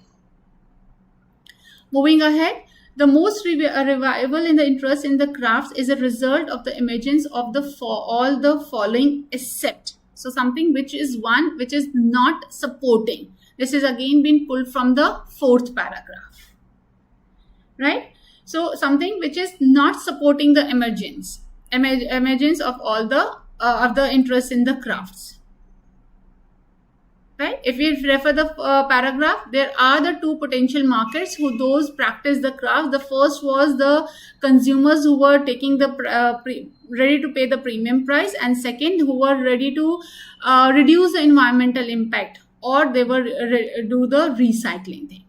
Moving ahead, the most revival in the interest in the crafts is a result of the emergence of all the following except. So something which is not supporting. This is again been pulled from the 4th paragraph, right? So something which is not supporting the emergence of all the interest in the crafts. Right? If we refer the paragraph, there are the two potential markets who those practice the craft. The first was the consumers who were taking the ready to pay the premium price, and second who were ready to reduce the environmental impact, or they were do the recycling thing.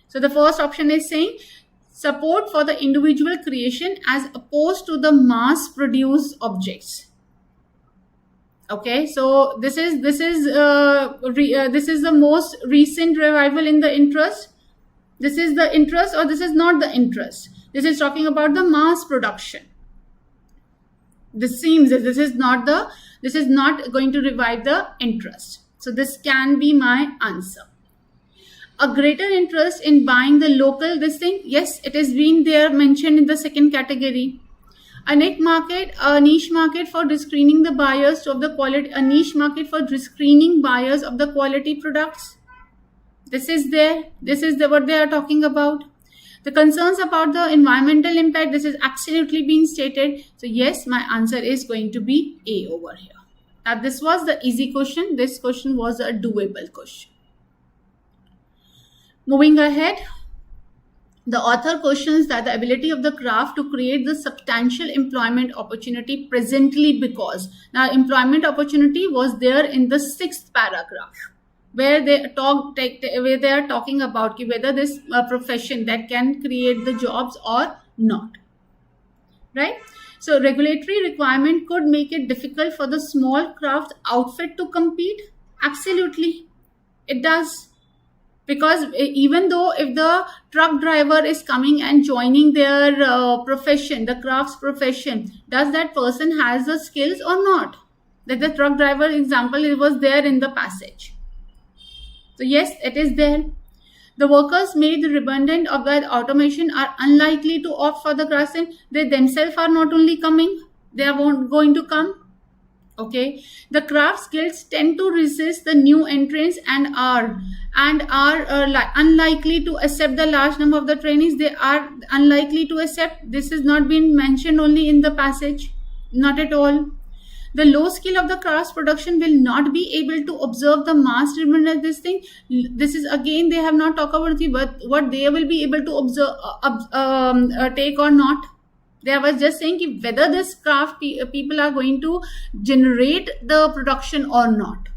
So the first option is saying support for the individual creation as opposed to the mass produced objects. Okay, so this is the most recent revival in the interest. This is the interest, or this is not the interest. This is talking about the mass production. This seems that this is not going to revive the interest. So this can be my answer. A greater interest in buying the local this thing. Yes, it has been there mentioned in the second category. A niche market for screening the buyers of the quality, a niche market for screening buyers of the quality products. This is there. This is what they are talking about. The concerns about the environmental impact, this is absolutely being stated. So yes, my answer is going to be A over here. Now this was the easy question. This question was a doable question. Moving ahead. The author questions that the ability of the craft to create the substantial employment opportunity presently, because now employment opportunity was there in the 6th paragraph where they are talking about whether this profession that can create the jobs or not, right? So regulatory requirement could make it difficult for the small craft outfit to compete. Absolutely, it does. Because even though if the truck driver is coming and joining their profession, the crafts profession, does that person has the skills or not? That the truck driver example, it was there in the passage. So yes, it is there. The workers made redundant of that automation are unlikely to opt for the crafts, and they themselves are not only coming, they are going to come. Okay, the crafts guilds tend to resist the new entrants and are unlikely to accept the large number of the trainees. They are unlikely to accept. This is not been mentioned only in the passage, not at all. The low skill of the crafts production will not be able to observe the mass demand of this thing. This is again, they have not talked about what they will be able to observe, take or not. They was just saying whether this craft people are going to generate the production or not.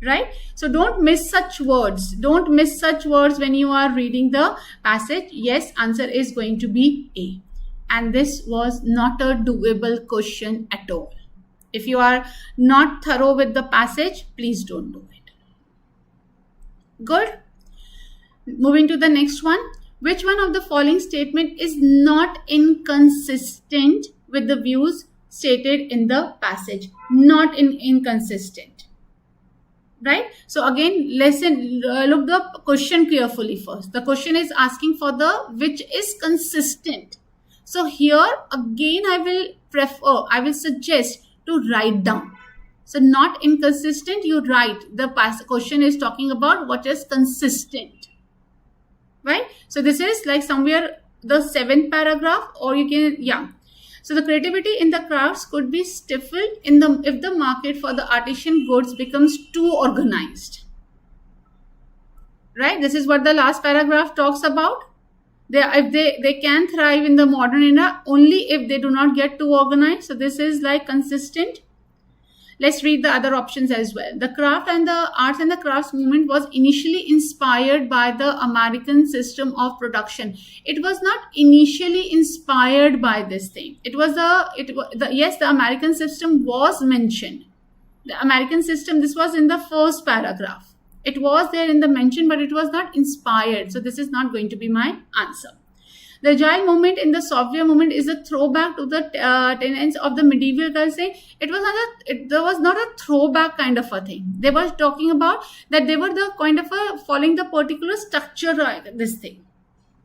Right? So don't miss such words. Don't miss such words when you are reading the passage. Yes, answer is going to be A. And this was not a doable question at all. If you are not thorough with the passage, please don't do it. Good. Moving to the next one. Which one of the following statement is not inconsistent with the views stated in the passage, not inconsistent. Right? So again, look the question carefully first. The question is asking for the which is consistent. So here again, I will suggest to write down. So not inconsistent, you write. The question is talking about what is consistent. Right? So this is like somewhere the 7th paragraph, or you can, yeah. So the creativity in the crafts could be stifled if the market for the artisan goods becomes too organized. Right? This is what the last paragraph talks about. They can thrive in the modern era only if they do not get too organized. So this is like consistent. Let's read the other options as well. The craft and the arts and the crafts movement was initially inspired by the American system of production. It was not initially inspired by this thing. Yes, the American system was mentioned. The American system, this was in the first paragraph. It was there in the mention, but it was not inspired. So this is not going to be my answer. The agile movement in the software movement is a throwback to the tenets of the medieval culture. There was not a throwback kind of a thing. They were talking about that they were the kind of following the particular structure of this thing.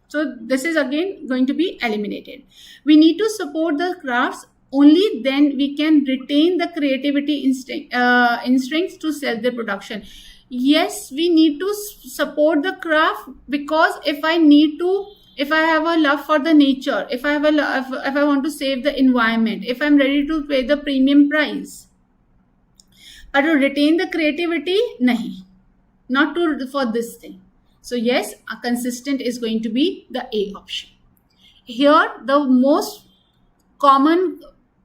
So this is again going to be eliminated. We need to support the crafts. Only then we can retain the creativity instincts to sell the production. Yes, we need to support the craft, because if I have a love for the nature, if I want to save the environment, if I'm ready to pay the premium price, but to retain the creativity, nahi, not for this thing. So yes, a consistent is going to be the A option. Here, the most common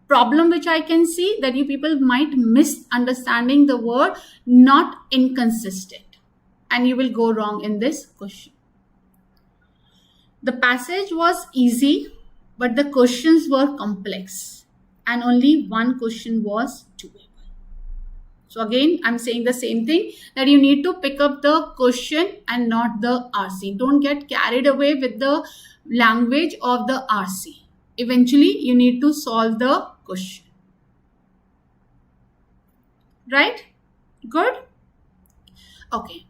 problem which I can see that you people might misunderstanding the word not inconsistent, and you will go wrong in this question. The passage was easy, but the questions were complex, and only one question was doable. So again, I'm saying the same thing, that you need to pick up the question and not the RC. Don't get carried away with the language of the RC. Eventually, you need to solve the question. Right? Good? Okay.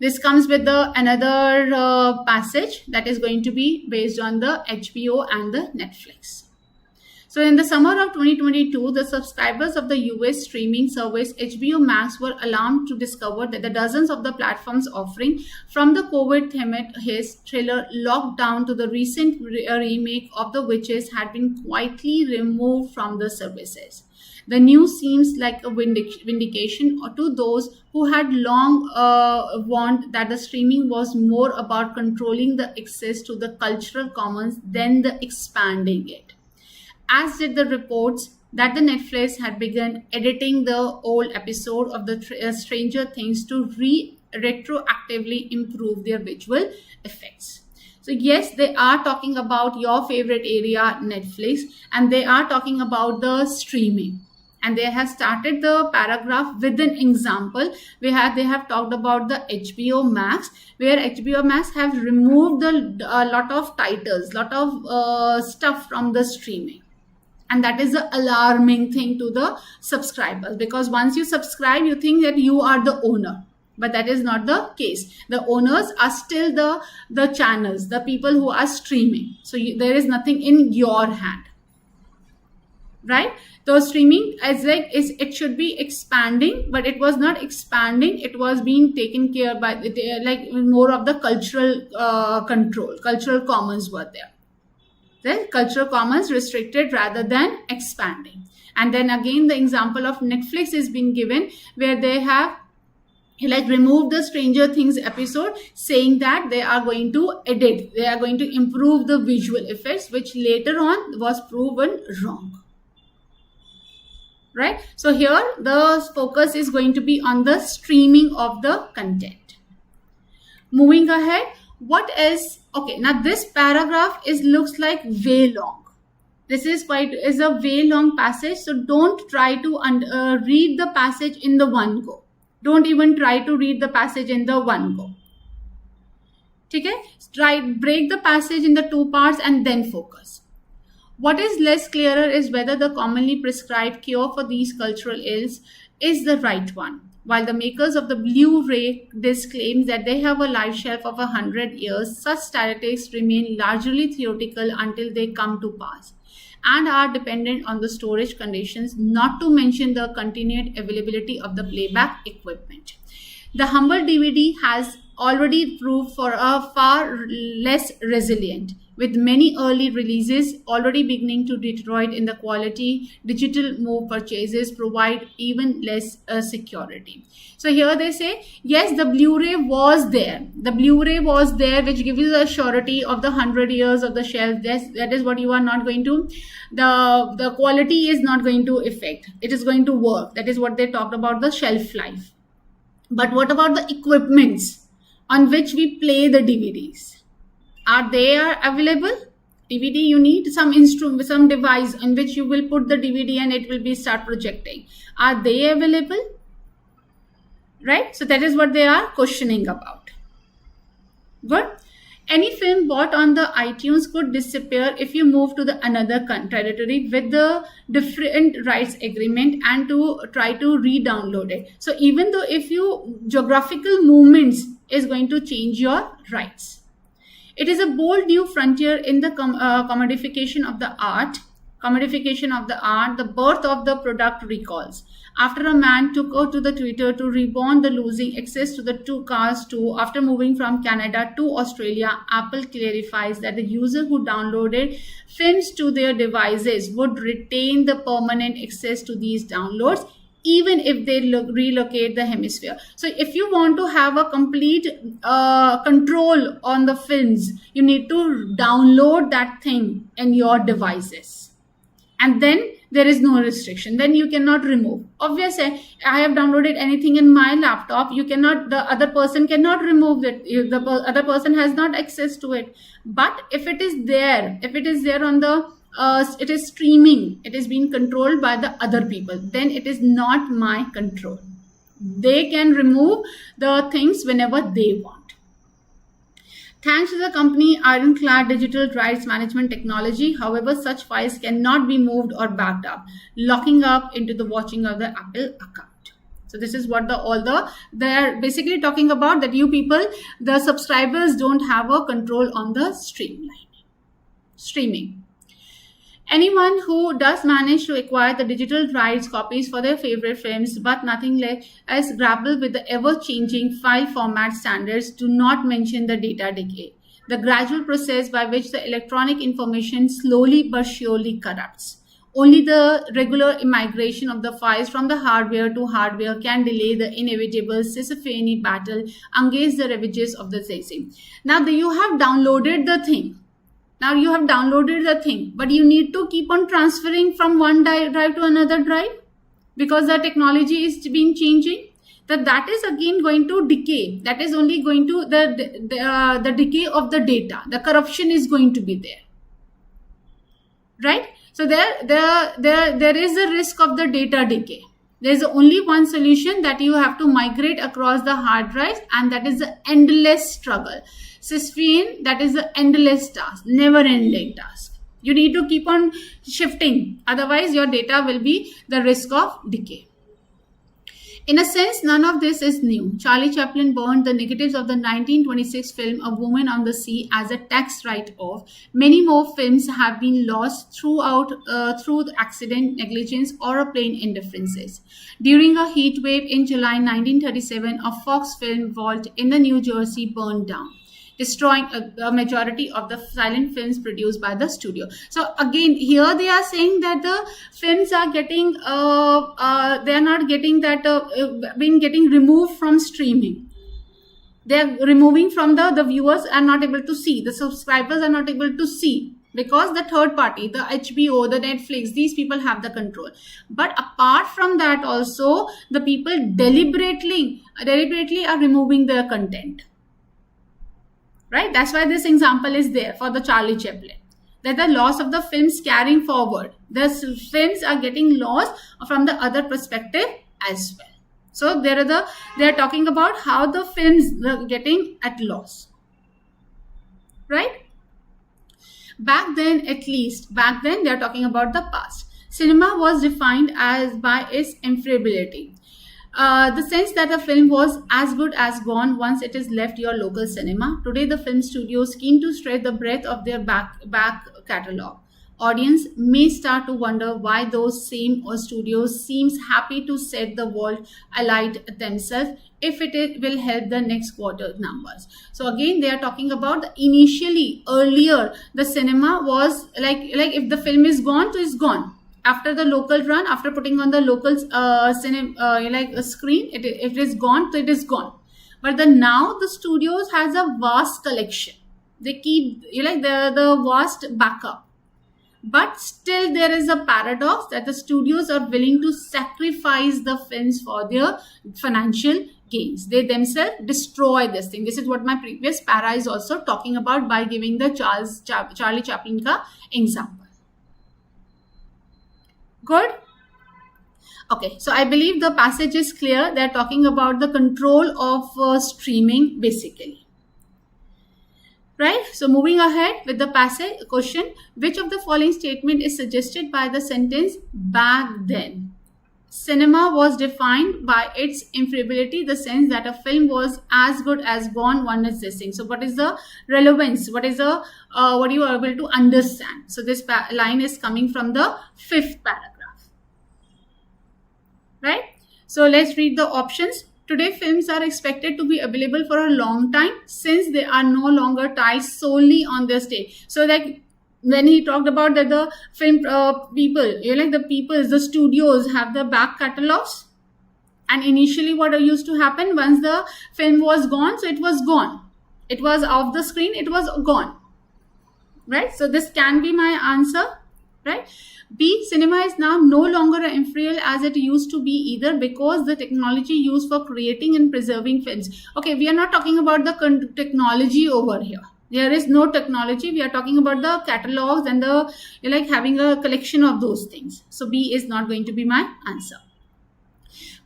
This comes with another passage that is going to be based on the HBO and the Netflix. So in the summer of 2022, the subscribers of the US streaming service HBO Max were alarmed to discover that the dozens of the platforms offering from the COVID his thriller Lockdown to the recent remake of The Witches had been quietly removed from the services. The news seems like a vindication to those who had long warned that the streaming was more about controlling the access to the cultural commons than the expanding it. As did the reports that the Netflix had begun editing the old episode of the Stranger Things to retroactively improve their visual effects. So yes, they are talking about your favorite area, Netflix, and they are talking about the streaming. And they have started the paragraph with an example. They have talked about the HBO Max, where HBO Max have removed a lot of titles, lot of stuff from the streaming. And that is the alarming thing to the subscribers, because once you subscribe, you think that you are the owner. But that is not the case. The owners are still the channels, the people who are streaming. So there is nothing in your hand. Right? The streaming it should be expanding, but it was not expanding. It was being taken care by like more of the cultural control. Cultural commons were there. The cultural commons restricted rather than expanding. And then again, the example of Netflix is being given, where they have removed the Stranger Things episode, saying that they are going to edit, they are going to improve the visual effects, which later on was proven wrong. Right? So here the focus is going to be on the streaming of the content. Moving ahead, what else? Okay, now this paragraph looks like way long. This is a way long passage. So don't try to read the passage in the one go. Don't even try to read the passage in the one go. Okay? Break the passage in the two parts and then focus. What is less clearer is whether the commonly prescribed cure for these cultural ills is the right one. While the makers of the Blu-ray disc claim that they have a life shelf of 100 years, such statistics remain largely theoretical until they come to pass and are dependent on the storage conditions, not to mention the continued availability of the playback equipment. The humble DVD has already proved for a far less resilient, with many early releases already beginning to deteriorate in the quality. Digital move purchases provide even less security. So here they say, yes, the Blu-ray was there. The Blu-ray was there, which gives you the surety of the 100 years of the shelf. That is what you are not going to, the quality is not going to affect. It is going to work. That is what they talked about, the shelf life. But what about the equipments on which we play the DVDs? Are they available? DVD, you need some instrument, some device on which you will put the DVD and it will be start projecting. Are they available? Right? So that is what they are questioning about. Good. Any film bought on the iTunes could disappear if you move to the another territory with the different rights agreement and to try to re-download it. So even though if you geographical movements is going to change your rights. It is a bold new frontier in the commodification of the art. The birth of the product recalls. After a man took out to the Twitter to reborn the losing access to the two cars too, after moving from Canada to Australia, Apple clarifies that the user who downloaded films to their devices would retain the permanent access to these downloads, even if they relocate the hemisphere. So if you want to have a complete control on the films, you need to download that thing in your devices. And then there is no restriction. Then you cannot remove. Obviously, I have downloaded anything in my laptop. You cannot, the other person cannot remove it. The other person has not access to it. But if it is there on the it is streaming, it is being controlled by the other people, then it is not my control. They can remove the things whenever they want. Thanks to the company Ironclad Digital Rights Management Technology, however, such files cannot be moved or backed up, locking up into the watching of the Apple account. So this is what they're basically talking about, that you people, the subscribers don't have a control on the streaming. Anyone who does manage to acquire the digital rights copies for their favorite films, but nothing less grapple with the ever-changing file format standards, do not mention the data decay, the gradual process by which the electronic information slowly but surely corrupts. Only the regular migration of the files from the hardware to hardware can delay the inevitable Sisyphean battle against the ravages of the system. Now you have downloaded the thing. But you need to keep on transferring from one drive to another drive because the technology is being changing. That is again going to decay. That is only going to the decay of the data. The corruption is going to be there, right? So there is a risk of the data decay. There is only one solution, that you have to migrate across the hard drives, and that is the endless struggle. Sisyphean, that is the endless task, never-ending task. You need to keep on shifting, otherwise your data will be the risk of decay. In a sense, none of this is new. Charlie Chaplin burned the negatives of the 1926 film A Woman on the Sea as a tax write-off. Many more films have been lost through accident, negligence, or plain indifferences. During a heat wave in July 1937, a Fox film vault in the New Jersey burned down, destroying a majority of the silent films produced by the studio. So again, here they are saying that the films are getting, they are not getting that, been getting removed from streaming. They are removing from the viewers are not able to see, the subscribers are not able to see, because the third party, the HBO, the Netflix, these people have the control. But apart from that also, the people deliberately are removing their content. Right? That's why this example is there for the Charlie Chaplin. That the loss of the films carrying forward. The films are getting lost from the other perspective as well. So they are talking about how the films are getting at loss. Right? Back then, at least, back then they are talking about the past. Cinema was defined as by its inferiority. The sense that a film was as good as gone once it is left your local cinema. Today, the film studios keen to stretch the breadth of their back catalog. Audience may start to wonder why those same studios seems happy to set the world alight themselves if it will help the next quarter numbers. So again, they are talking about the initially earlier the cinema was like if the film is gone, so it's gone. After the local run, after putting on the local cinema screen, it is gone, so it is gone. But now the studios has a vast collection. They keep the vast backup. But still there is a paradox that the studios are willing to sacrifice the films for their financial gains. They themselves destroy this thing. This is what my previous para is also talking about by giving the Charlie Chaplin ka example. Good? Okay, so I believe the passage is clear. They're talking about the control of streaming basically. Right? So moving ahead with the passage question, which of the following statement is suggested by the sentence back then? Cinema was defined by its inferiority, the sense that a film was as good as gone one is this thing. So what is the relevance? What is the what you are able to understand? So this line is coming from the 5th paragraph. Right? So let's read the options. Today, films are expected to be available for a long time since they are no longer tied solely on their stage. So like when he talked about that the film people, the studios have the back catalogs. And initially what used to happen once the film was gone, so it was gone. It was off the screen, it was gone. Right? So this can be my answer. Right? B, cinema is now no longer inferior as it used to be either because the technology used for creating and preserving films. Okay, we are not talking about the technology over here. There is no technology. We are talking about the catalogs and the having a collection of those things. So B is not going to be my answer.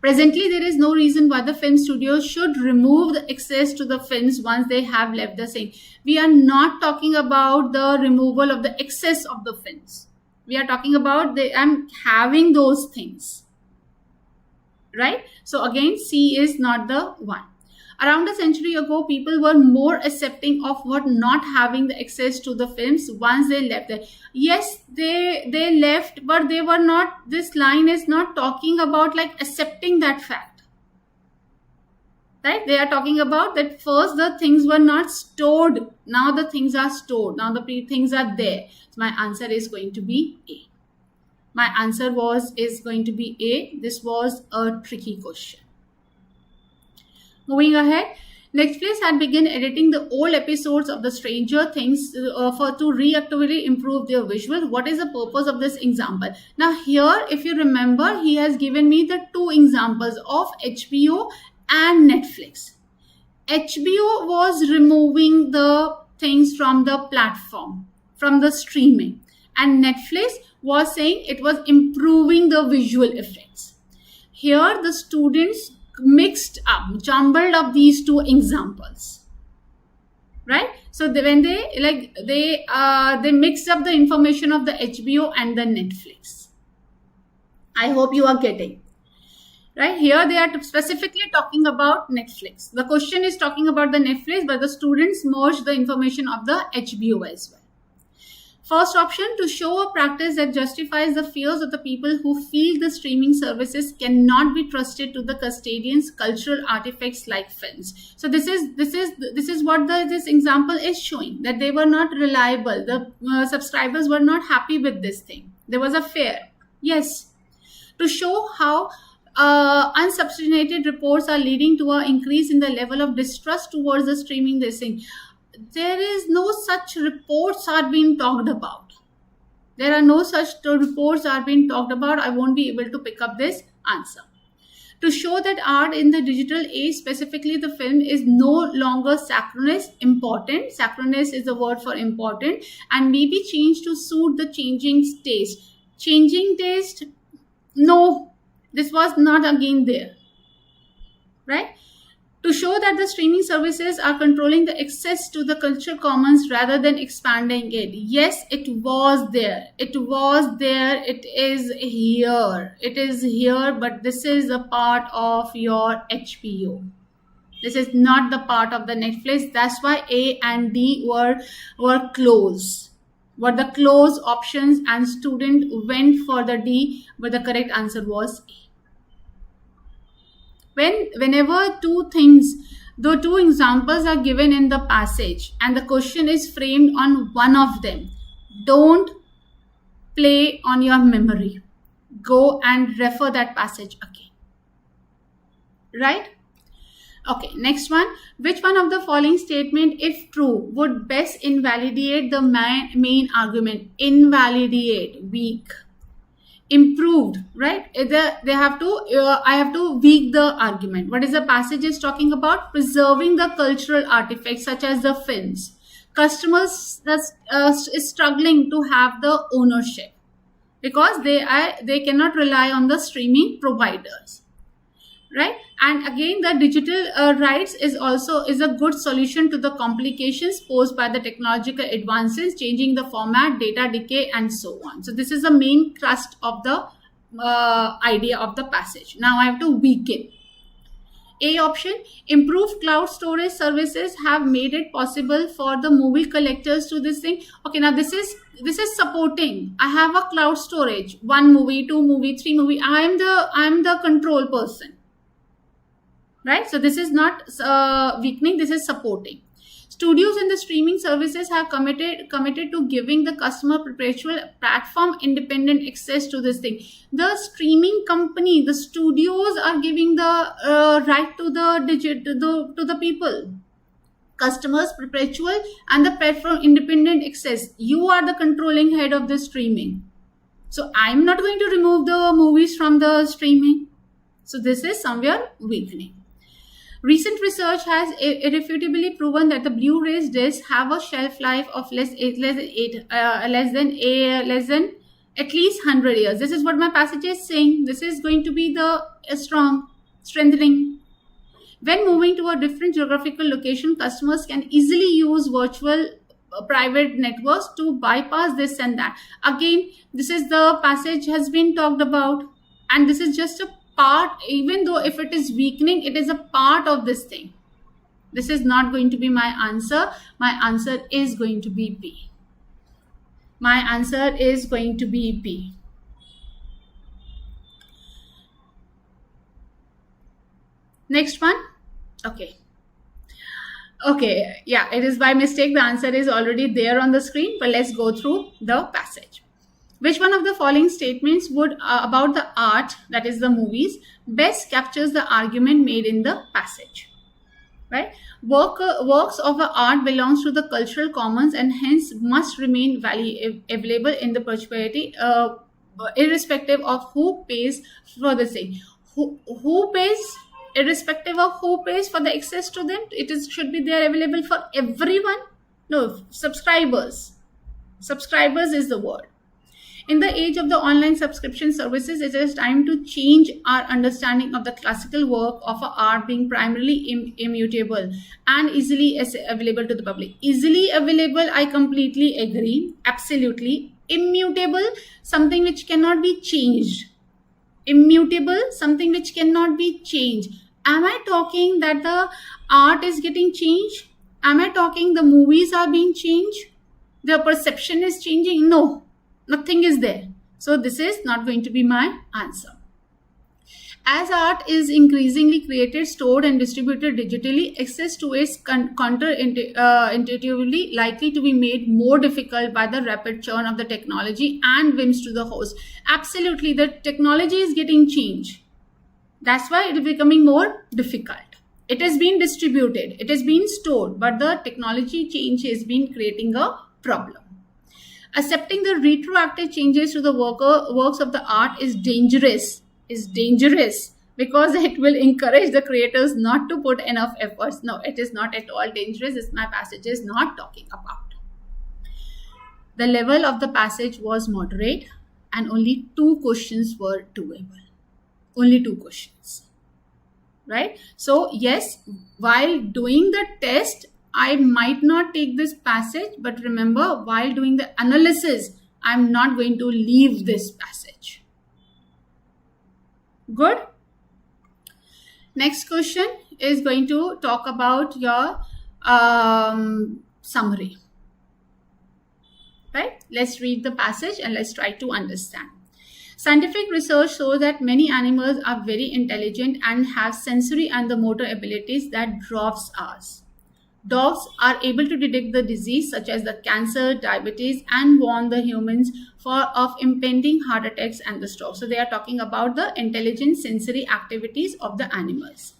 Presently, there is no reason why the film studios should remove the access to the films once they have left the scene. We are not talking about the removal of the access of the films. We are talking about having those things, right? So again, C is not the one. Around a century ago, people were more accepting of not having the access to the films once they left there. Yes, they left, but they were not, this line is not talking about accepting that fact. Right? They are talking about that first the things were not stored. Now the things are stored. Now the things are there. So my answer is going to be A. My answer is going to be A. This was a tricky question. Moving ahead. Netflix had begun editing the old episodes of the Stranger Things to reactively improve their visual. What is the purpose of this example? Now here, if you remember, he has given me the 2 examples of HBO and Netflix. HBO was removing the things from the platform, from the streaming, and Netflix was saying it was improving the visual effects. Here the students jumbled up these 2 examples, right? So when they mixed up the information of the HBO and the Netflix. I hope you are getting. Right, here they are specifically talking about Netflix. The question is talking about the Netflix, but the students merged the information of the HBO as well. First option, to show a practice that justifies the fears of the people who feel the streaming services cannot be trusted to the custodians' cultural artifacts like films. So this is what this example is showing, that they were not reliable. The subscribers were not happy with this thing. There was a fear. Yes, to show how unsubstantiated reports are leading to an increase in the level of distrust towards the streaming this thing. There is no such reports are being talked about. There are no such reports are being talked about. I won't be able to pick up this answer. To show that art in the digital age, specifically the film, is no longer synchronous, important. Synchronous is the word for important, and may be changed to suit the changing taste. Changing taste? No. This was not again there, right? to show that the streaming services are controlling the access to the cultural commons rather than expanding it. Yes, it was there. It was there. It is here. It is here, but this is a part of your HPO. This is not the part of the Netflix. That's why A and D were closed. Were the closed options, and student went for the D, but the correct answer was A. Whenever the two examples are given in the passage and the question is framed on one of them, don't play on your memory. Go and refer that passage again. Right? Okay, next one. Which one of the following statement, if true, would best invalidate the main argument? Invalidate, weak. Improved, right? They have to I have to weak the argument. What is the passage is talking about? Preserving the cultural artifacts such as the films. Customers is struggling to have the ownership because they cannot rely on the streaming providers, right? And again, the digital rights is a good solution to the complications posed by the technological advances, changing the format, data decay, and so on. So this is the main thrust of the idea of the passage. Now I have to weaken. A option, improved cloud storage services have made it possible for the movie collectors to this thing. Okay, now this is supporting. I have a cloud storage, 1 movie, 2 movie, 3 movie. I am the control person. Right? So this is not weakening, this is supporting. Studios and the streaming services have committed to giving the customer perpetual platform independent access to this thing. The streaming company, the studios are giving the right to the people. Customers perpetual and the platform independent access. You are the controlling head of the streaming. So I'm not going to remove the movies from the streaming. So this is somewhere weakening. Recent research has irrefutably proven that the Blu-ray discs have a shelf life of less than at least 100 years. This is what my passage is saying. This is going to be the strengthening. When moving to a different geographical location, customers can easily use virtual private networks to bypass this and that. Again, this is the passage has been talked about, and this is just a part. Even though if it is weakening, it is a part of this thing. This is not going to be my answer. My answer is going to be B. My answer is going to be B. Next one. Okay, yeah, it is by mistake. The answer is already there on the screen, but let's go through the passage. Which one of the following statements would about the art, that is the movies, best captures the argument made in the passage? Right? Works of art belongs to the cultural commons and hence must remain available in the perpetuity, irrespective of who pays for the thing. Who pays? Irrespective of who pays for the access to them, should be there available for everyone. No, subscribers. Subscribers is the word. In the age of the online subscription services, it is time to change our understanding of the classical work of art being primarily immutable and easily available to the public. Easily available, I completely agree. Absolutely. Immutable, something which cannot be changed. Immutable, something which cannot be changed. Am I talking that the art is getting changed? Am I talking the movies are being changed? The perception is changing? No. Nothing is there. So this is not going to be my answer. As art is increasingly created, stored and distributed digitally, access to it is counterintuitively likely to be made more difficult by the rapid churn of the technology and whims to the host. Absolutely, the technology is getting changed. That's why it is becoming more difficult. It has been distributed, it has been stored, but the technology change has been creating a problem. Accepting the retroactive changes to the works of the art is dangerous because it will encourage the creators not to put enough efforts. No, it is not at all dangerous. This my passage is not talking about. The level of the passage was moderate and only 2 questions were doable. Only 2 questions. right? So yes, while doing the test, I might not take this passage, but remember, while doing the analysis, I'm not going to leave this passage. Good. Next question is going to talk about your summary. Right? Let's read the passage and let's try to understand. Scientific research shows that many animals are very intelligent and have sensory and the motor abilities that dwarfs ours. Dogs are able to detect the disease such as the cancer, diabetes, and warn the humans of impending heart attacks and the stroke. So they are talking about the intelligent sensory activities of the animals.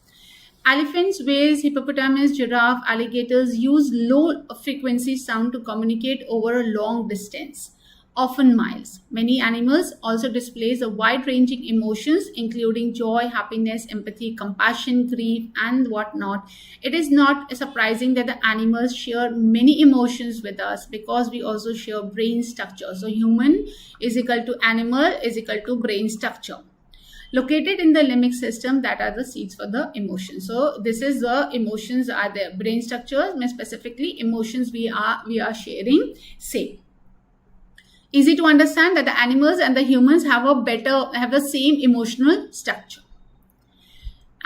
Elephants, whales, hippopotamus, giraffe, alligators use low frequency sound to communicate over a long distance, often miles. Many animals also displays a wide-ranging emotions, including joy, happiness, empathy, compassion, grief, and whatnot. It is not surprising that the animals share many emotions with us because we also share brain structure. So human is equal to animal is equal to brain structure. Located in the limbic system, that are the seats for the emotions. So this is the emotions are there. Brain structures, more specifically emotions we are sharing same. Easy to understand that the animals and the humans have the same emotional structure.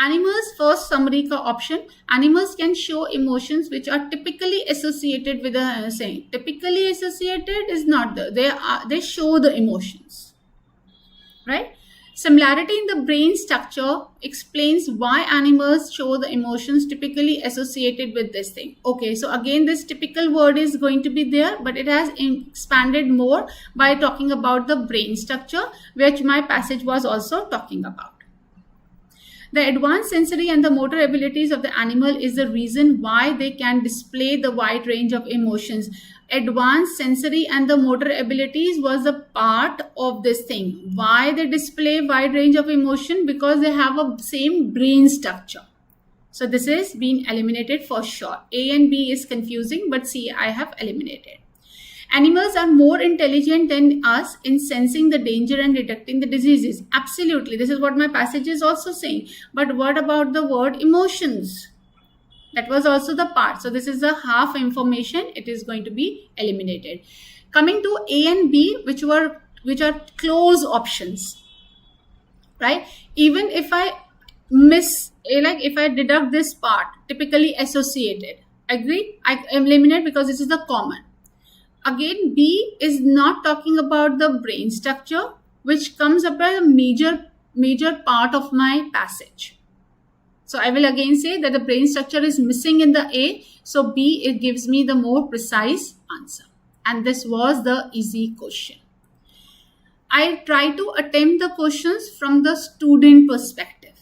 Animals, first summary ka option. Animals can show emotions which are typically associated with the saying. Typically associated is not they show the emotions, right? Similarity in the brain structure explains why animals show the emotions typically associated with this thing. Okay, so again, this typical word is going to be there, but it has expanded more by talking about the brain structure, which my passage was also talking about. The advanced sensory and the motor abilities of the animal is the reason why they can display the wide range of emotions. Advanced sensory and the motor abilities was a part of this thing. Why they display wide range of emotion? Because they have a same brain structure. So this is being eliminated for sure. A and B is confusing, but C I have eliminated. Animals are more intelligent than us in sensing the danger and detecting the diseases. Absolutely. This is what my passage is also saying. But what about the word emotions? That was also the part. So this is the half information. It is going to be eliminated. Coming to A and B, which are close options, right? Even if I if I deduct this part, typically associated, agree? I eliminate because this is the common. Again, B is not talking about the brain structure, which comes up as a major part of my passage. So I will again say that the brain structure is missing in the A. So B, it gives me the more precise answer. And this was the easy question. I try to attempt the questions from the student perspective.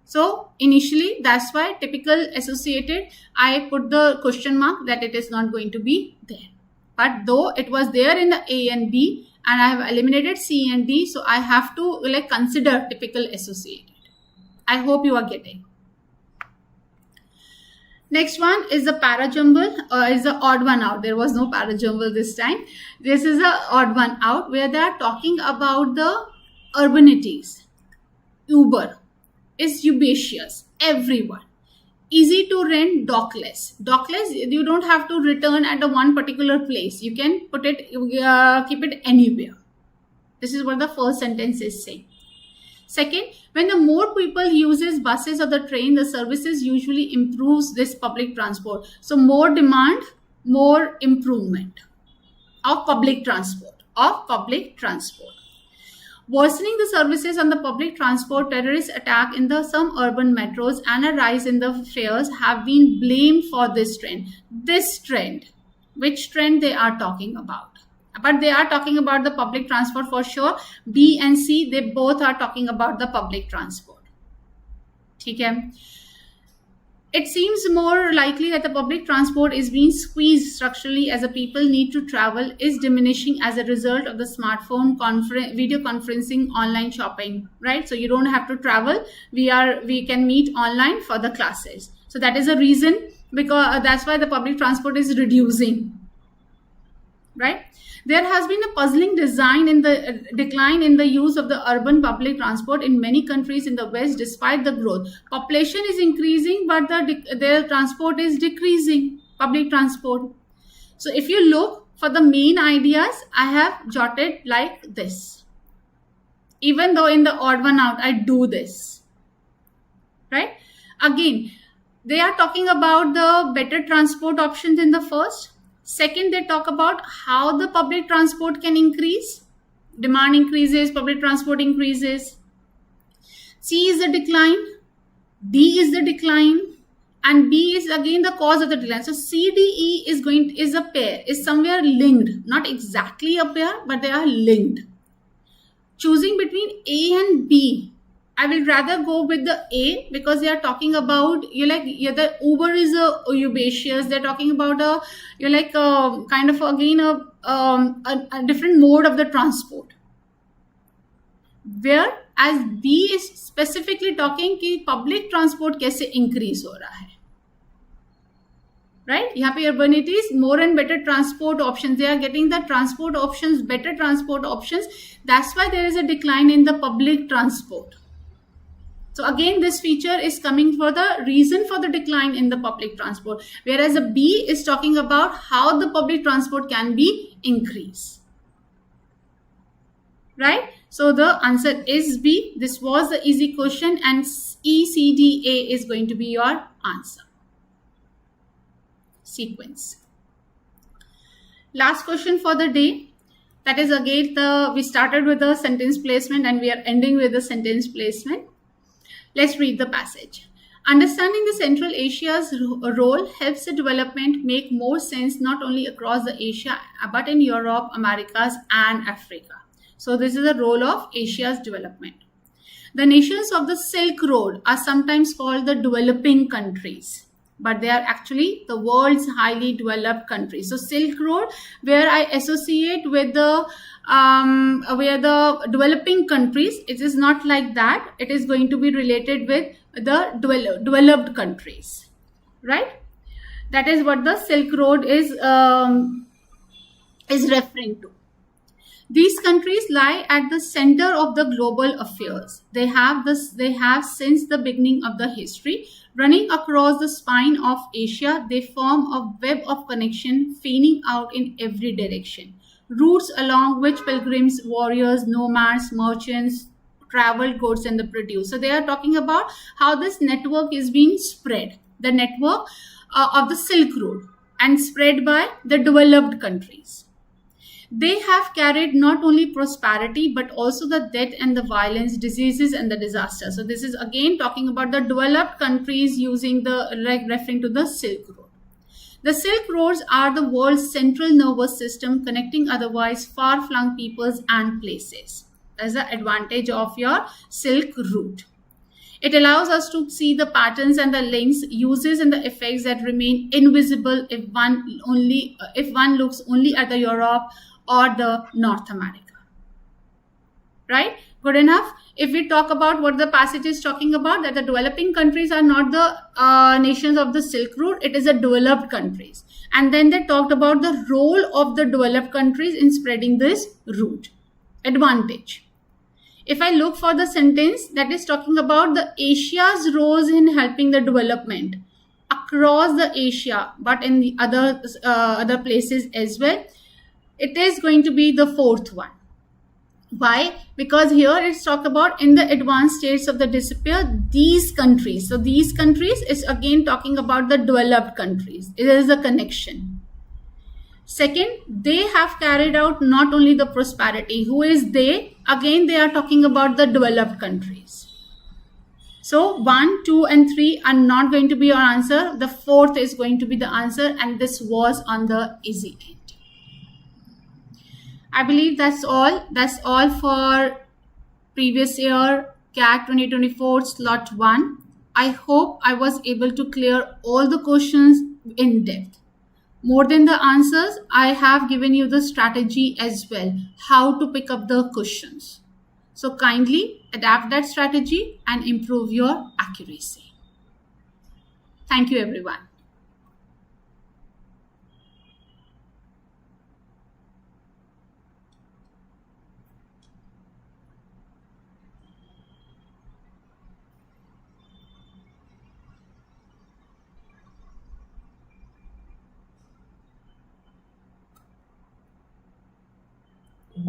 So initially, that's why typical associated, I put the question mark that it is not going to be there. But though it was there in the A and B, and I have eliminated C and D, so I have to consider typical associated. I hope you are getting. Next one is the parajumble, is the odd one out. There was no parajumble this time. This is the odd one out where they are talking about the urbanities. Uber is ubiquitous, everyone. Easy to rent, dockless. Dockless, you don't have to return at a one particular place. You can put it, keep it anywhere. This is what the first sentence is saying. Second, when the more people uses buses or the train, the services usually improves this public transport. So more demand, more improvement of public transport. Worsening the services on the public transport, terrorist attack in some urban metros and a rise in the fares have been blamed for this trend. This trend, which trend they are talking about? But they are talking about the public transport for sure. B and C, they both are talking about the public transport. Okay. It seems more likely that the public transport is being squeezed structurally as the people need to travel is diminishing as a result of the smartphone, video conferencing, online shopping, right? So you don't have to travel. We can meet online for the classes. So that is a reason, because that's why the public transport is reducing. right? There has been a puzzling decline in the use of the urban public transport in many countries in the West despite the growth. Population is increasing, but their transport is decreasing, public transport. So if you look for the main ideas, I have jotted like this. Even though in the odd one out, I do this, right? Again, they are talking about the better transport options in the first. Second, they talk about how the public transport can increase. Demand increases, public transport increases. C is the decline, D is the decline, and B is again the cause of the decline. So C, D, E is a pair, is somewhere linked. Not exactly a pair, but they are linked. Choosing between A and B, I will rather go with the A because they are talking about the Uber is a ubiquitous. They're talking about kind of again a different mode of the transport. Whereas B is specifically talking कि public transport कैसे increase हो रहा है, right? यहाँ पे urbanities, more and better transport options. They are getting the transport options, better transport options. That's why there is a decline in the public transport. So again, this feature is coming for the reason for the decline in the public transport, whereas the B is talking about how the public transport can be increased, right? So the answer is B. This was the easy question, and E, C, D, A is going to be your answer. Sequence. Last question for the day. That is again we started with the sentence placement and we are ending with the sentence placement. Let's read the passage. Understanding the Central Asia's role helps the development make more sense not only across the Asia but in Europe, Americas and Africa. So this is the role of Asia's development. The nations of the Silk Road are sometimes called the developing countries, but they are actually the world's highly developed countries. So Silk Road, where I associate with the where the developing countries, it is not like that. It is going to be related with the developed countries, right? That is what the Silk Road is referring to. These countries lie at the center of the global affairs. They have since the beginning of the history. Running across the spine of Asia, they form a web of connection fanning out in every direction. Routes along which pilgrims, warriors, nomads, merchants travel goods and the produce. So they are talking about how this network is being spread. The network of the Silk Road and spread by the developed countries. They have carried not only prosperity but also the death and the violence, diseases and the disaster. So this is again talking about the developed countries using referring to the Silk Road. The Silk Roads are the world's central nervous system connecting otherwise far-flung peoples and places. That's the advantage of your Silk Route. It allows us to see the patterns and the links, uses and the effects that remain invisible if one looks only at the Europe or the North America. Right? Good enough. If we talk about what the passage is talking about, that the developing countries are not the nations of the Silk Road, it is the developed countries. And then they talked about the role of the developed countries in spreading this route. Advantage. If I look for the sentence that is talking about the Asia's role in helping the development across the Asia, but in the other places as well, it is going to be the fourth one. Why? Because here it's talk about in the advanced states of the disappear, these countries. So these countries is again talking about the developed countries. It is a connection. Second, they have carried out not only the prosperity. Who is they? Again, they are talking about the developed countries. So 1, 2 and 3 are not going to be your answer. The fourth is going to be the answer, and this was on the easy end. I believe that's all. That's all for previous year CAT 2024 slot 1. I hope I was able to clear all the questions in depth. More than the answers, I have given you the strategy as well, how to pick up the questions. So kindly adapt that strategy and improve your accuracy. Thank you, everyone.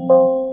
you.